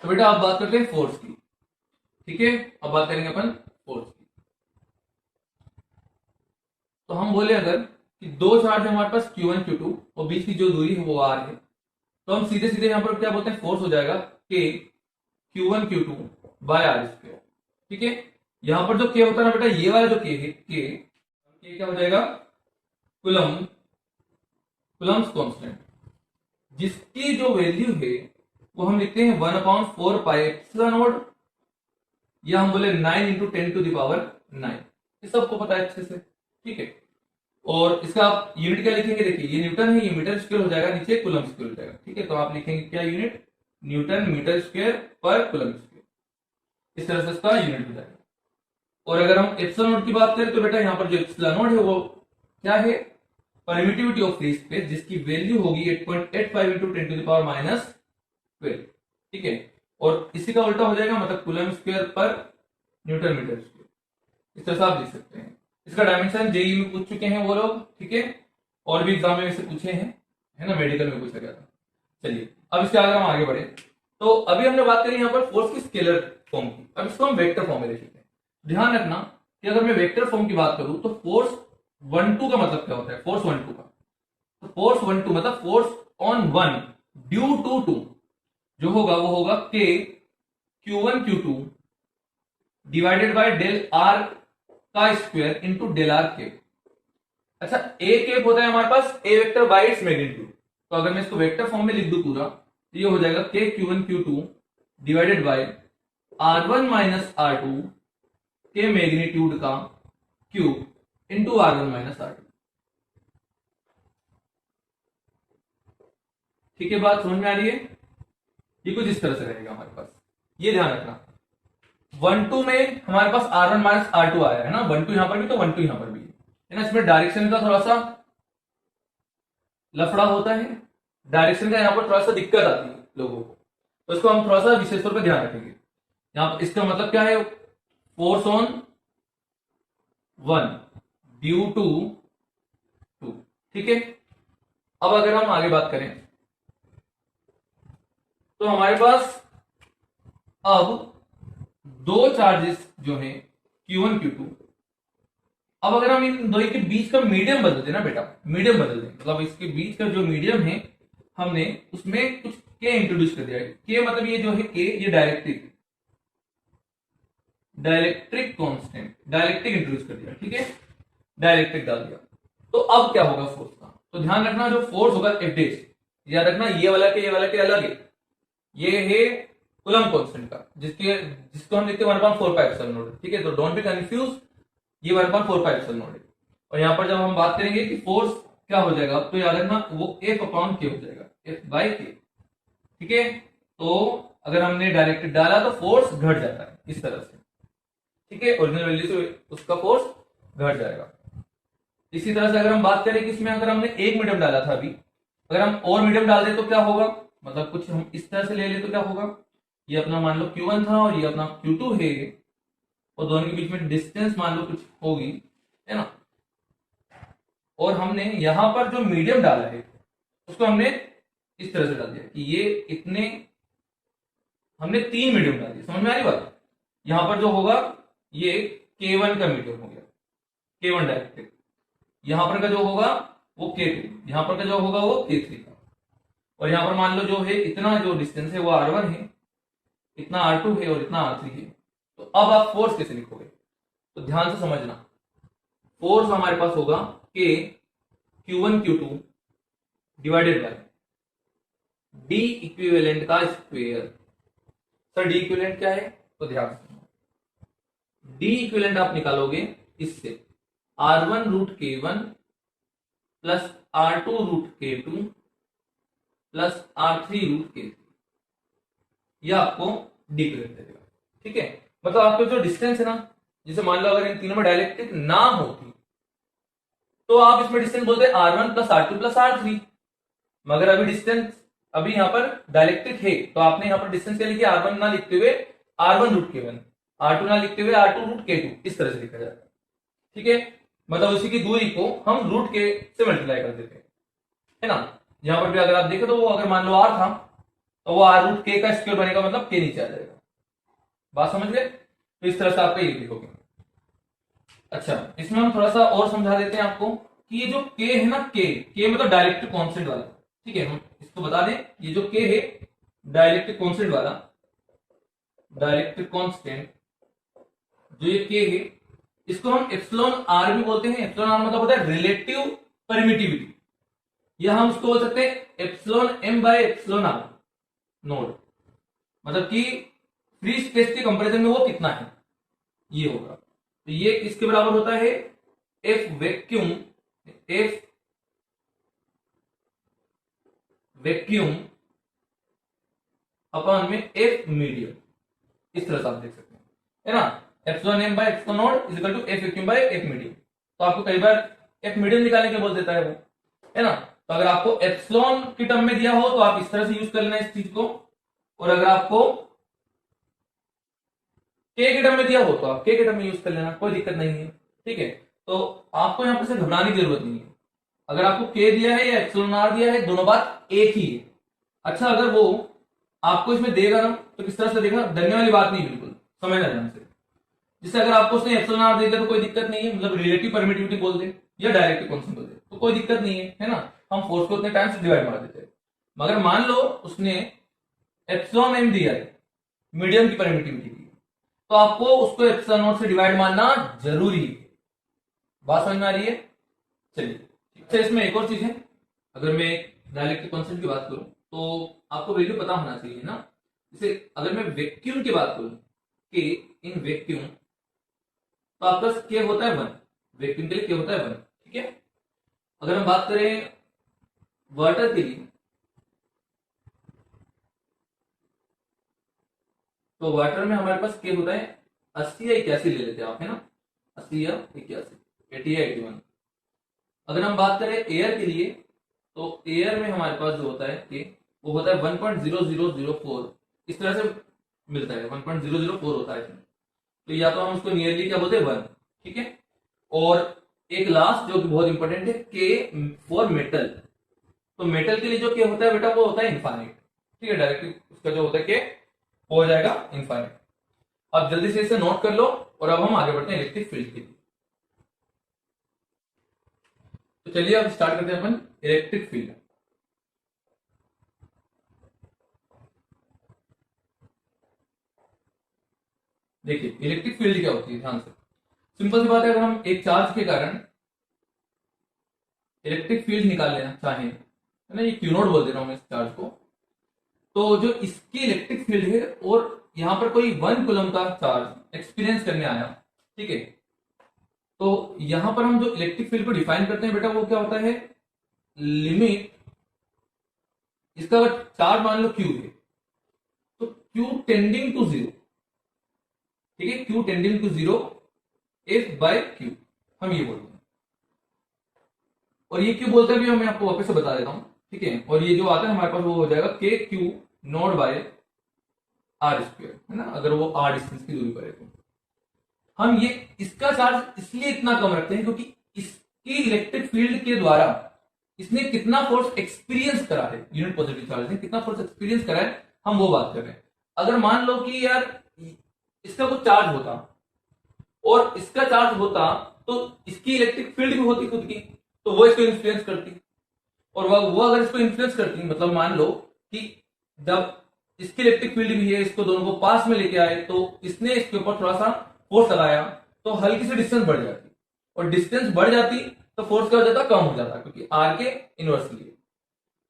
तो बेटा अब बात करते हैं फोर्स की। ठीक है, अब बात करेंगे अपन फोर्स की। तो हम बोले अगर कि दो चार्ज है हमारे पास Q1 Q2 और बीच की जो दूरी है वो R है, तो हम सीधे सीधे यहां पर क्या बोलते हैं, फोर्स हो जाएगा K Q1 Q2 bye R square. ठीक है, यहां पर जो K होता है ना बेटा, ये वाला जो K है, K क्या हो जाएगा, कुलम कुलम्स कांस्टेंट, जिसकी जो वैल्यू है वो हम लिखते हैं 1/4 पाई एप्सिलॉन नॉट, या हम बोले 9 इंटू 10⁹ ये सबको पता है अच्छे से। ठीक है, और इसका आप यूनिट क्या लिखेंगे, देखिए ये न्यूटन है, ये मीटर स्क्वायर हो जाएगा, नीचे कूलम स्क्वायर हो जाएगा। ठीक है, तो आप लिखेंगे क्या यूनिट, न्यूटन मीटर स्क्वायर पर कूलम स्क्वायर, इस तरह से इसका यूनिट हो जाएगा। और अगर हम एप्सिलॉन नॉट की बात करें तो बेटा यहाँ पर जो एप्सिलॉन नॉट है वो क्या है, परमिटिविटी ऑफ फ्री स्पेस, जिसकी वैल्यू होगी 8.85 इंटू 10⁻12। ठीक है, और इसी का उल्टा हो जाएगा, मतलब कूलम स्क्वायर पर न्यूटन मीटर स्क्वायर, इस तरह से आप लिख सकते हैं। इसका डायमेंशन जेईई में पूछ चुके हैं वो लोग। ठीक है, और भी एग्जाम में से पूछे हैं, है ना, मेडिकल में पूछा गया था। चलिए अब इसके आगे हम आगे बढ़े, तो अभी हमने बात करी यहाँ पर फोर्स की स्केलर फॉर्म की, अब इसको हम वेक्टर फॉर्म में देख लेते हैं। ध्यान रखना कि अगर मैं वेक्टर फॉर्म की बात करूं तो फोर्स 1 2 का मतलब क्या होता है, फोर्स 1 2 का, तो फोर्स 1 2 मतलब फोर्स ऑन 1 ड्यू टू 2, जो होगा वो होगा K Q1 Q2 divided by del r का स्क्वायर इंटू डेल आर के। अच्छा, ए केप होता है हमारे पास a vector by its magnitude, तो अगर मैं इसको वेक्टर फॉर्म में लिख दूं पूरा, तो ये हो जाएगा K Q1 Q2 divided bye R1 minus R2 के मैग्नीट्यूड का cube into R1 minus R2। ठीक है, बात समझ में आ रही है, ये कुछ इस तरह से रहेगा हमारे पास, ये ध्यान रखना। 1 2 में हमारे पास R1 माइनस R2 आया है ना, 1 2 यहां पर भी तो 1 2 यहां पर भी है ना, इसमें डायरेक्शन का थोड़ा सा लफड़ा होता है, डायरेक्शन का यहां पर थोड़ा सा दिक्कत आती है लोगों को, तो इसको हम थोड़ा सा विशेष तौर पर ध्यान रखेंगे। यहां पर इसका मतलब क्या है, फोर्स ऑन 1 ड्यू टू 2। ठीक है, अब अगर हम आगे बात करें तो हमारे पास अब दो चार्जेस जो हैं Q1 Q2, अब अगर हम इन दोनों के बीच का मीडियम बदल दें ना बेटा, मीडियम बदल दें, मतलब इसके बीच का जो मीडियम है हमने उसमें कुछ के इंट्रोड्यूस कर दिया है। के मतलब ये जो है के, ये dielectric dielectric constant, dielectric introduce कर दिया। ठीक है, डायलेक्ट्रिक डाल दिया, तो अब क्या होगा फोर्स का, तो ध्यान रखना जो फोर्स होगा एफ डेश, याद रखना ये वाला के अलग है, ये है कूलम कांस्टेंट का, जिसको हम लिखते हैं 1/4 पाई एप्सिलॉन नॉट। ठीक है, तो डोंट बी कंफ्यूज, ये 1/4 पाई एप्सिलॉन नॉट है। और यहां पर जब हम बात करेंगे कि फोर्स क्या हो जाएगा, तो याद रखना वो F अपॉन के हो जाएगा, F बाई के। ठीक है, तो अगर हमने डायरेक्ट डाला तो फोर्स घट जाता है इस तरह से। ठीक है, ओरिजिनल वैल्यू से उसका फोर्स घट जाएगा। इसी तरह से अगर हम बात करें कि इसमें अगर हमने एक मीडियम डाला था अभी, अगर हम और मीडियम डाल दे तो क्या होगा, मतलब कुछ हम इस तरह से ले ले तो क्या होगा, ये अपना मान लो Q1 था और ये अपना Q2 है, और दोनों के बीच में डिस्टेंस मान लो कुछ होगी, है ना, और हमने यहां पर जो मीडियम डाला है उसको हमने इस तरह से डाल दिया कि ये इतने, हमने 3 मीडियम डाल दिए, समझ में आ रही बात। यहां पर जो होगा ये K1 का मीडियम हो गया, K1 डायरेक्ट, यहां पर का जो होगा वो K2, यहां पर का जो होगा वो K3 का, और यहां पर मान लो जो है इतना जो डिस्टेंस है वो R1 है, इतना R2 है और इतना R3 है। तो अब आप फोर्स कैसे लिखोगे, तो ध्यान से समझना, फोर्स हमारे पास होगा K Q1 Q2 divided bye D equivalent का स्क्वायर। सर डी इक्विवेलेंट क्या है, तो ध्यान से डी इक्विवेलेंट आप निकालोगे इससे R1 root K1 plus R2 root K2 plus R3 root K3, यह आपको डी इक्विवेलेंट दे देगा। ठीक है, मतलब आपको जो डिस्टेंस है ना, जैसे मान लो अगर इन तीनों में डायलेक्ट्रिक ना होती तो आप इसमें डिस्टेंस बोलते R1 plus R2 plus R3, मगर अभी डिस्टेंस, अभी यहां पर डायलेक्ट्रिक है तो आपने यहां पर डिस्टेंस क्या लिखी, R1 ना लिखते हुए R1 रूट K1, R2 ना लिखते हुए R2 रूट K2, इस तरह से लिखा जाता है। ठीक है, मतलब उसी की दूरी को हम रूट के से मल्टीप्लाई कर देते हैं, है ना। यहां पर भी अगर आप देखें तो वो अगर मान लो R था तो वो आर रूट के का स्क्वायर बनेगा, मतलब के नीचे आ जाएगा। बात समझ गए? तो इस तरह से आपका ये लिखोगे। अच्छा, इसमें हम थोड़ा सा और समझा देते हैं आपको कि ये जो के है ना, के मतलब डायरेक्ट कांस्टेंट वाला, ठीक है, हम इसको बता दें, ये जो के है डायरेक्ट कांस्टेंट वाला, डायरेक्ट कांस्टेंट जो ये के है, इसको हम एप्सिलॉन आर भी बोलते हैं। एप्सिलॉन आर मतलब होता है रिलेटिव परमिटिविटी, या हम उसको बोल सकते हैं epsilon m by epsilon r naught, मतलब कि फ्री स्पेस के कंपैरिजन में वो कितना है, ये होगा। तो ये किसके बराबर होता है? F vacuum, F vacuum upon में एफ मीडियम, इस तरह से आप देख सकते हैं, है ना। Epsilon m by epsilon naught is equal to F vacuum by F medium. तो आपको कई बार एफ मीडियम निकालने के बोल देता है वो, है ना। तो अगर आपको एप्सिलॉन की टर्म में दिया हो तो आप इस तरह से यूज कर लेना इस चीज को, और अगर आपको के के टर्म में दिया हो तो आप के के टर्म में यूज कर लेना, कोई दिक्कत नहीं है, ठीक है। तो आपको यहां पर से घबराने की जरूरत नहीं है। अगर आपको के दिया है या एप्सिलॉन आर दिया है, दोनों बात एक ही है। अच्छा, अगर वो आपको इसमें देगा ना, तो किस तरह से देगा, डरने वाली बात नहीं, बिल्कुल समझना ध्यान से। जिससे अगर आपको उसने एप्सिलॉन आर दे दिया तो कोई दिक्कत नहीं है, मतलब रिलेटिव परमिटिविटी बोल दे या डायरेक्ट कांस्टेंट बोल दे तो कोई दिक्कत नहीं है ना। हम फोर्स को उतने टाइम से डिवाइड मार देते हैं। मगर मान लो उसने एप्सिलॉन एम दिया है, मीडियम की परमिटिविटी की, तो आपको उसको एप्सिलॉन नॉट से डिवाइड मारना जरूरी है। बात समझ में आ रही है? चलिए, अच्छा, इसमें एक और चीज है, अगर मैं डायरेक्ट कांस्टेंट की बात करूं तो आपको वैल्यू पता होना चाहिए ना। जैसे अगर मैं वैक्यूम की बात करूं कि इन वैक्यूम, तो आपका के होता है 1, वैक्यूम के लिए के होता है 1, ठीक है। अगर हम बात करें वाटर के लिए, तो वाटर में हमारे पास के होता है 80 या 81 ले लेते हैं आप, है ना, 80 या 81, 80 या 81। अगर हम बात करें एयर के लिए, तो एयर में हमारे पास जो होता है के, वो होता है 1.0004, इस तरह से मिलता है, 1.004 होता है इसमें। तो या तो हम उसको नियरली क्या बोलते हैं 1, ठीक है। और एक लास्ट जो कि बहुत इंपॉर्टेंट है, के फॉर मेटल। तो मेटल के लिए जो के होता है बेटा, वो होता है इनफाइनाइट, ठीक है। डायरेक्ट उसका जो होता है के हो जाएगा इनफाइनाइट। अब जल्दी से इसे नोट कर लो, और अब हम आगे बढ़ते हैं इलेक्ट्रिक फील्ड के लिए। तो चलिए अब स्टार्ट करते हैं अपन इलेक्ट्रिक फील्ड। देखिए इलेक्ट्रिक फील्ड क्या होती है, ध्यान से, सिंपल सी बात है। अगर हम एक चार्ज के कारण इलेक्ट्रिक फील्ड निकाल लेना चाहें, है ना, ये क्यू नोट बोल दे रहा हूं मैं इस चार्ज को, तो जो इसकी इलेक्ट्रिक फील्ड है, और यहां पर कोई 1 कूलम का चार्ज एक्सपीरियंस करने आया, ठीक है, तो यहां पर हम जो इलेक्ट्रिक फील्ड को डिफाइन करते हैं बेटा, वो क्या होता है, लिमिट, इसका अगर चार्ज मान लो क्यू है, तो क्यू टेंडिंग टू 0, ठीक है, q tending to 0 F by q, हम ये बोलते हैं। और ये क्यों बोलते हैं भी मैं आपको वापस से बता देता हूं, ठीक है। और ये जो आता है हमारे पास वो हो जाएगा k q naught by r square, है ना, अगर वो आर डिस्टेंस की दूरी पर है तो। हम ये इसका चार्ज इसलिए इतना कम रखते हैं क्योंकि इसकी इलेक्ट्रिक फील्ड के द्वारा इसने कितना फोर्स एक्सपीरियंस करा है, यूनिट पॉजिटिव चार्ज ने कितना फोर्स एक्सपीरियंस करा है, हम वो बात कर रहे हैं। अगर मान लो कि यार इसका कुछ चार्ज होता और इसका चार्ज होता, तो इसकी इलेक्ट्रिक फील्ड भी होती खुद की, तो वो इसको इन्फ्लुएंस करती, और वो अगर इसको इन्फ्लुएंस करती, मतलब मान लो कि जब इसकी इलेक्ट्रिक फील्ड भी है, इसको दोनों को पास में लेके आए, तो इसने इसके ऊपर थोड़ा सा फोर्स लगाया, तो हल्की सी डिस्टेंस बढ़ जाती, और डिस्टेंस बढ़ जाती तो फोर्स क्या हो जाता, कम हो जाता, क्योंकि आर के इनवर्सली।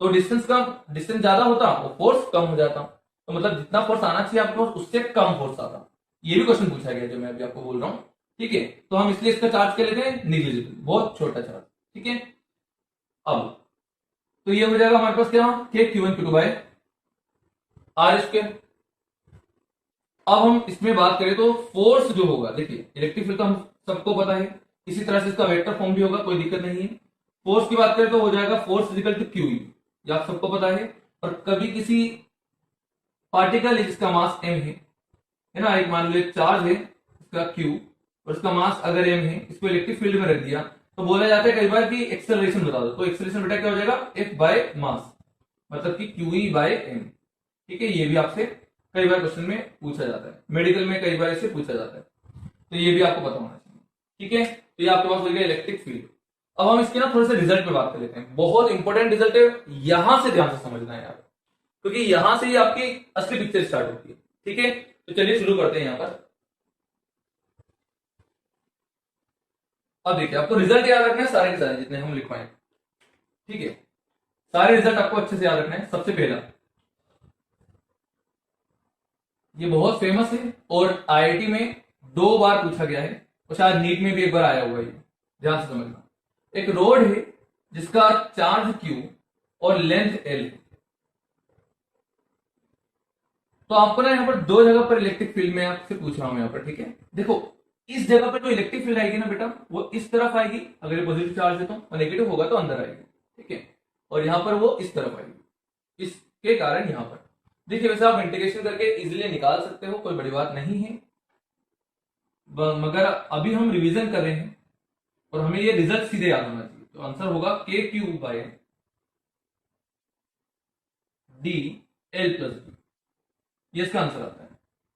तो डिस्टेंस ज्यादा होता और फोर्स कम हो जाता, तो मतलब जितना फोर्स आना चाहिए आपको उससे कम फोर्स आता। ये भी क्वेश्चन पूछा गया जो मैं अभी आपको बोल रहा हूं, ठीक है। तो हम इसलिए इसका चार्ज क्या लेते हैं, निग्लिजिबल, बहुत छोटा चार्ज, ठीक है। अब तो ये हो जाएगा हमारे पास क्या, k q one q two by r square. अब हम इसमें बात करें तो फोर्स जो होगा, देखिए इलेक्ट्रिक फील्ड का हम सबको पता है, इसी तरह से इसका वेक्टर फॉर्म भी होगा, कोई दिक्कत नहीं है। फोर्स की बात करें तो हो जाएगा फोर्स इक्वल टू क्यू, ये आप सबको पता है। और कभी किसी पार्टिकल जिसका मास m है ना, एक मान लो एक चार्ज है इसका q, और इसका मास अगर m है, इसको इलेक्ट्रिक फील्ड में रख दिया, तो बोला जाता है कई बार कि एक्सेलरेशन बता दो, तो एक्सेलरेशन बेटा क्या हो जाएगा, f बाय मास, मतलब कि क्यू ई बाय एम। ठीक है, ये भी आपसे कई बार क्वेश्चन में पूछा जाता है, मेडिकल में कई बार इसे पूछा जाता है, तो ये भी आपको पता होना चाहिए। ठीक है, तो ये आपके पास हो गया इलेक्ट्रिक फील्ड। अब हम इसके ना थोड़े से रिजल्ट पे बात कर लेते हैं, बहुत इंपॉर्टेंट रिजल्ट है, यहां से ध्यान से समझना है यार, क्योंकि यहां से ही आपकी असली पिक्चर स्टार्ट होती है। ठीक है, तो चलिए शुरू करते हैं यहां पर। अब देखिए, आपको रिजल्ट याद रखना है सारे के सारे जितने हम लिखवाएं। ठीक है, सारे रिजल्ट आपको अच्छे से याद रखना है। सबसे पहला, ये बहुत फेमस है और आईआईटी में 2 बार पूछा गया है और शायद नीट में भी एक बार आया हुआ है, ध्यान से समझना। एक रोड है जिसका चार्ज Q और लेंथ L है, तो आपको ना यहाँ पर 2 जगह पर इलेक्ट्रिक फील्ड में आपसे पूछ रहा हूं यहाँ पर। ठीक है, देखो इस जगह पर जो इलेक्ट्रिक फील्ड आएगी ना बेटा, वो इस तरफ आएगी अगर ये पॉजिटिव चार्ज है तो, और नेगेटिव होगा तो अंदर आएगी। ठीक है, और यहाँ पर वो इस तरफ आएगी, इसके कारण यहाँ पर देखिए, वैसे आप इंटीग्रेशन करके इजीली निकाल सकते हो, कोई बड़ी बात नहीं है, मगर अभी हम रिवीजन कर रहे हैं और हमें ये रिजल्ट सीधे याद होना चाहिए। तो आंसर होगा KQ by D L plus B, ये इसका आंसर आता है।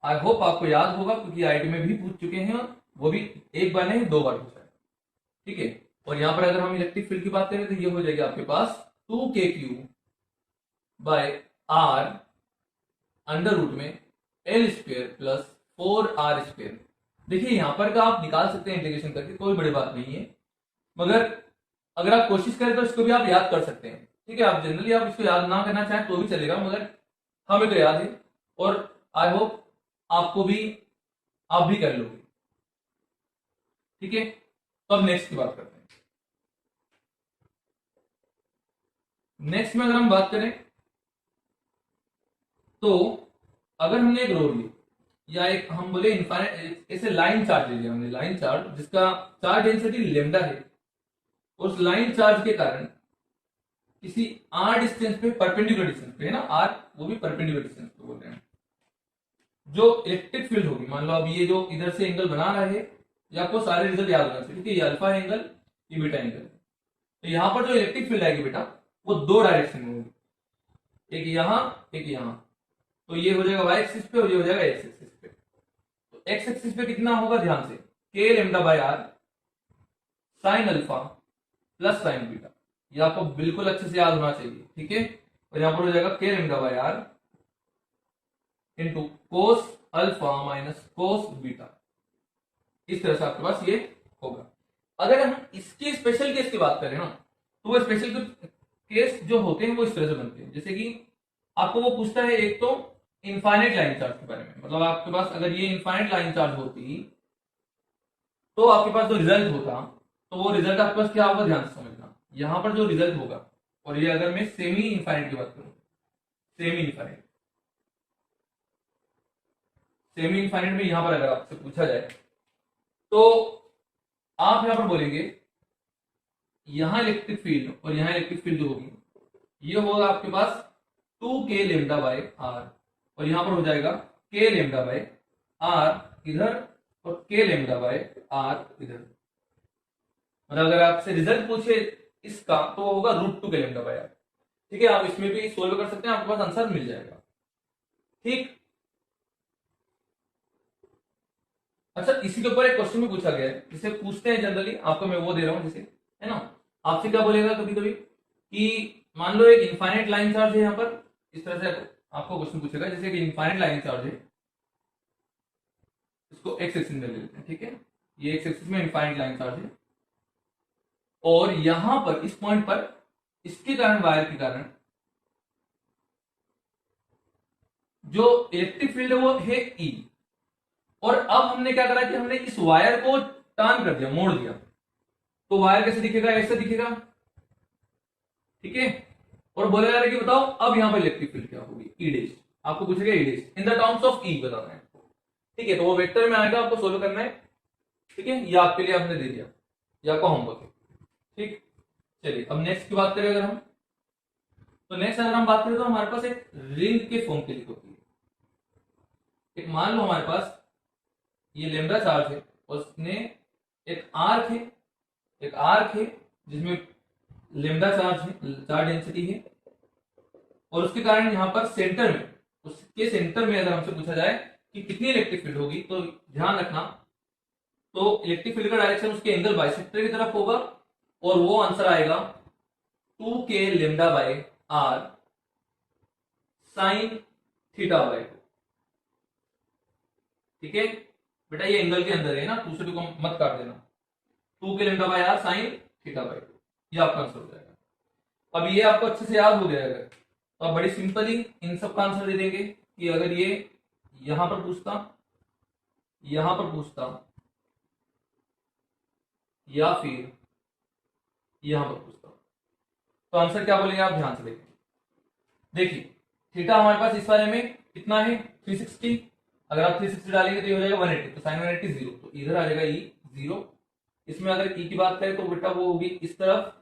आई होप आपको याद होगा, क्योंकि आईआईटी में भी पूछ चुके हैं और वो भी 1 बार नहीं 2 बार पूछा है। ठीक है, और यहां पर अगर हम इलेक्ट्रिक फील्ड की बात करें तो ये हो जाएगी आपके पास 2KQ by R under root में L square plus 4R square. देखिए यहां पर का आप निकाल सकते हैं इंटीग्रेशन करके, कोई बड़ी बात नहीं है, मगर अगर आप कोशिश करें तो इसको भी आप याद कर सकते हैं। ठीक है, आप जनरली आप इसको याद ना करना चाहें तो भी चलेगा, मगर हमें तो याद है और आई होप आपको भी, आप भी कर लोगे। ठीक है, तो अब नेक्स्ट की बात करते हैं। नेक्स्ट में अगर हम बात करें तो अगर हमने एक रोड ली या एक हम बोले इनफाइनाइट ऐसे लाइन चार्ज ले लिया हमने, लाइन चार्ज जिसका चार्ज डेंसिटी लेमडा है, उस लाइन चार्ज के कारण किसी r डिस्टेंस पे, परपेंडिकुलर डिस्टेंस पे है ना, r वो भी परपेंडिकुलर डिस्टेंस पे बोल रहे हैं, जो इलेक्ट्रिक फील्ड होगी, मान लो अब ये जो इधर से एंगल बना रहा है, ये आपको सारे रिजल्ट याद होना चाहिए। ठीक है, ये अल्फा एंगल, ये बीटा एंगल, तो यहां पर जो इलेक्ट्रिक फील्ड आएगी बेटा वो 2 डायरेक्शन में होगी, एक यहां एक यहां, तो ये हो जाएगा y एक्सिस पे और ये हो जाएगा x एक्सिस पे। तो x एक्सिस पे कितना होगा, ध्यान से, k lambda by r sine alpha plus sign beta, ये आपको बिल्कुल अच्छे से याद होना चाहिए। ठीक है, और यहां पर हो जाएगा k lambda by r into cos alpha minus cos beta, इस तरह से आपके पास ये होगा। अगर हम इसके स्पेशल केस की बात करें ना, तो वो स्पेशल केस जो होते हैं वो इस तरह से बनते हैं, जैसे कि आपको वो पूछता है एक तो इनफाइनाइट लाइन चार्ज के बारे में, मतलब आपके पास अगर ये इनफाइनाइट लाइन चार्ज होती तो आपके पास जो रिजल्ट होता, तो वो रिजल्ट आपके पास क्या होगा, ध्यान से समझना। यहां पर जो रिजल्ट होगा, और ये अगर मैं सेमी इनफाइनाइट की बात करूं, सेमी इनफाइनाइट, सेमी इनफाइनाइट में यहां पर अगर आपसे पूछा जाए तो आप यहां पर बोलेंगे यहां इलेक्ट्रिक फील्ड और यहां इलेक्ट्रिक फील्ड जो होगी, ये होगा आपके पास 2k लेमडा बाय r, और यहां पर हो जाएगा k लेमडा बाय r इधर और k लेमडा बाय r इधर। मतलब अगर आपसे रिजल्ट पूछे इसका तो वो होगा √2 k लेमडा बाय r। ठीक है, आप इसमें भी सोल्व कर सकते हैं, आपके पास आंसर मिल जाएगा। ठीक, अच्छा इसी के ऊपर एक क्वेश्चन भी पूछा गया है, जिसे पूछते हैं जनरली, आपको मैं वो दे रहा हूं जिसे, है ना, आपसे क्या बोलेगा कभी कभी कि मान लो एक इनफाइनाइट लाइन चार्ज है, यहां पर इस तरह से आपको क्वेश्चन पूछेगा, जैसे कि इनफाइनाइट लाइन चार्ज है, इसको एक्स एक्सिस में ले लेते हैं। ठीक है, ये एक्स एक्सिस में इनफाइनाइट लाइन चार्ज है, और यहां पर इस पॉइंट पर इसके कारण, वायर के कारण जो इलेक्ट्रिक फील्ड है वो है E, और अब हमने क्या करा कि हमने इस वायर को टर्न कर दिया, मोड़ दिया, तो वायर कैसे दिखेगा, ऐसे दिखेगा। ठीक है, और बोला जा रहा है कि बताओ अब यहां पर इलेक्ट्रिक फील्ड क्या होगी, ई डैश, आपको पूछेगा E dash in the terms of E बताना है। ठीक है, तो वो वेक्टर में आएगा, आपको सोल्व करना है। ठीक है, ये आपके लिए हमने दे दिया, ये आपका होमवर्क है। ठीक, चलिए अब नेक्स्ट की बात करें अगर हम, तो नेक्स्ट अगर हम बात करें तो हमारे पास एक रिंग के फॉर्म के लिए होती है। एक मान लो हमारे पास ये लेमडा चार्ज है, उसने एक आर्क है, एक आर्क है जिसमें लेमडा चार्ज है, चार्ज डेंसिटी है, और उसके कारण यहां पर सेंटर में उसके सेंटर में अगर हमसे पूछा जाए कि कितनी इलेक्ट्रिक फील्ड होगी, तो ध्यान रखना, तो इलेक्ट्रिक फील्ड का डायरेक्शन उसके एंगल बाइसेक्टर की तरफ होगा और वो आंसर आएगा 2k lambda by r sine theta by 2। ठीक है बेटा, ये एंगल के अंदर है ना, 2 से 2 को मत काट देना, 2k lambda by r sine theta by 2, ये आपका आंसर हो जाएगा। अब ये आपको अच्छे से याद हो गया अगर, तो आप बड़ी सिंपली इन सब का आंसर दे देंगे कि अगर ये यहां पर पूछता, यहां पर पूछता, या फिर यहां पर पूछता, तो आंसर क्या बोलेंगे आप ध्यान से देखिए। देखिए थीटा हमारे पास इस वाले में कितना है 360, अगर आप 360 डालेंगे तो ये हो जाएगा 180, तो साइन 180 जीरो, तो इधर आ जाएगा ई जीरो। इसमें अगर ई की बात करें तो बेटा वो होगी इस तरफ,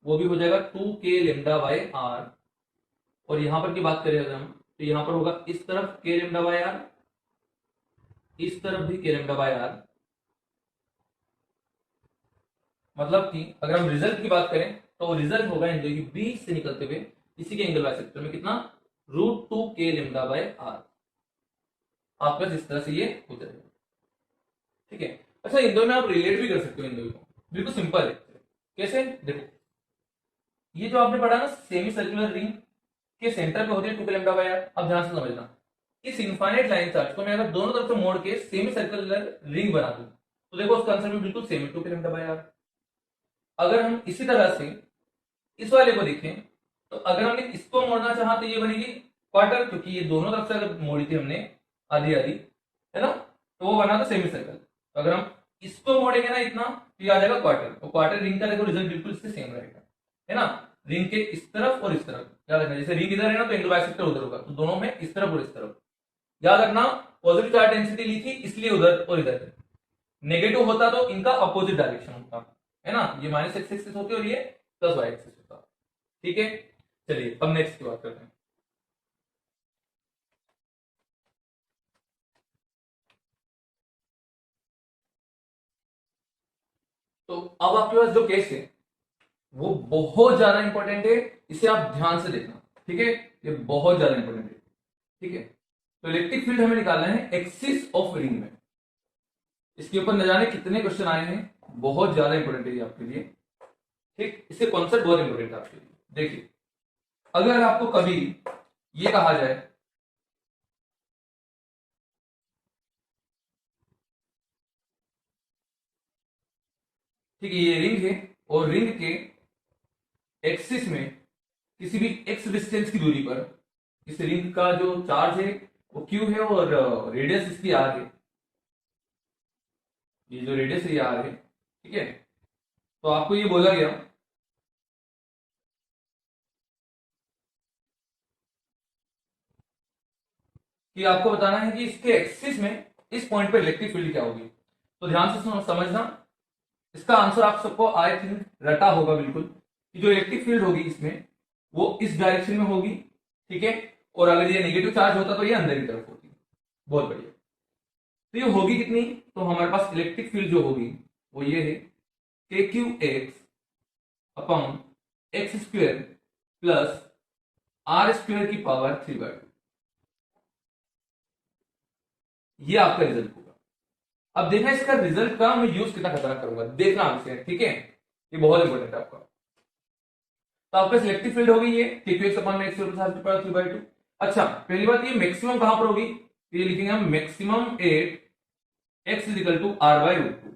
वो भी हो जाएगा 2k लेमडा बाय आर, और यहां पर की बात करें अगर हम, तो यहां पर होगा इस तरफ k लेमडा बाय आर, इस तरफ भी k लेमडा बाय आर। मतलब कि अगर हम रिजल्ट की बात करें तो रिजल्ट होगा इन दोनों के बीच से निकलते हुए इसी के एंगल बाइसेक्टर में कितना, √2k लेमडा बाय आर। आपका इस तरह से ये हो जाएगा। ठीक है, अच्छा इन दोनों में आप रिलेट भी कर सकते हो इन दोनों को, बिल्कुल सिंपल है। कैसे, देखो ये जो आपने पढ़ा ना सेमी सर्कुलर रिंग के सेंटर पे होती है 2k लेमडा बाय आर, अब ध्यान से समझना, इस इनफाइनाइट लाइन चार्ज को मैं अगर दोनों तरफ से मोड़ के सेमी सर्कुलर रिंग बना दूं तो देखो उसका आंसर भी बिल्कुल सेम है 2k लेमडा बाय आर। अगर हम इसी तरह से इस वाले को देखें तो अगर हमने इसको मोड़ना चाहा तो ये बनेगी क्वार्टर, क्योंकि ये दोनों तरफ से अगर मोड़ी थी हमने आधी आधी, है ना, तो वो बना था सेमी सर्कल। तो अगर हम इसको मोड़ेंगे ना इतना तो ये आ जाएगा क्वार्टर, तो क्वार्टर रिंग का देखो रिजल्ट बिल्कुल इससे सेम रहेगा, है ना, रिंग के इस तरफ और इस तरफ। याद रखना जैसे रिंग इधर है ना तो एंगल बाइसेक्टर उधर होगा, तो दोनों में इस तरफ और इस तरफ। याद रखना पॉजिटिव चार्ज डेंसिटी ली थी इसलिए उधर और इधर, नेगेटिव होता तो इनका अपोजिट डायरेक्शन होता, है ना, ये माइनस एक्स एक्सिस होती और ये प्लस वाई एक्सिस होता। ठीक है, चलिए अब नेक्स्ट की बात करते हैं। तो अब आपके पास जो केस है वो बहुत ज्यादा इंपॉर्टेंट है, इसे आप ध्यान से देखना। ठीक है, ये बहुत ज्यादा इंपॉर्टेंट है। ठीक है, तो इलेक्ट्रिक फील्ड हमें निकालना है एक्सिस ऑफ रिंग में, इसके ऊपर न जाने कितने क्वेश्चन आए हैं, बहुत ज्यादा इंपॉर्टेंट है ये आपके लिए। ठीक, इससे कॉन्सेप्ट बहुत इंपॉर्टेंट है आपके लिए। देखिए अगर आपको कभी ये कहा जाए ठीक है, ये रिंग है और रिंग के एक्सिस में किसी भी एक्स डिस्टेंस की दूरी पर इस रिंग का जो चार्ज है वो क्यू है और रेडियस इसकी आर है, ये जो रेडियस है ये आर है। ठीक है, तो आपको ये बोला गया कि आपको बताना है कि इसके एक्सिस में इस पॉइंट पर इलेक्ट्रिक फील्ड क्या होगी। तो ध्यान से समझना, इसका आंसर आप सबको आई थिंक रटा होगा बिल्कुल, कि जो इलेक्ट्रिक फील्ड होगी इसमें वो इस डायरेक्शन में होगी। ठीक है, और अगर ये नेगेटिव चार्ज होता तो ये अंदर की तरफ होती। बहुत बढ़िया, तो ये होगी कितनी, तो हमारे पास इलेक्ट्रिक फील्ड जो होगी वो ये है k q x upon x square plus r square की पावर 3/2, ये आपका रिजल्ट होगा। अब देखना इसका रिजल्ट का मैं यूज कितना खतरनाक करूंगा, देखना आपसे। ठीक है, ये बहुत इंपॉर्टेंट है आपका। तो आपका सिलेक्टिव फील्ड होगी ये k q x upon x square plus r की पावर 3/2। अच्छा पहली बात, ये मैक्सिमम कहां पर होगी, तो ये लिखेंगे हम maximum at x is equal to r by root two.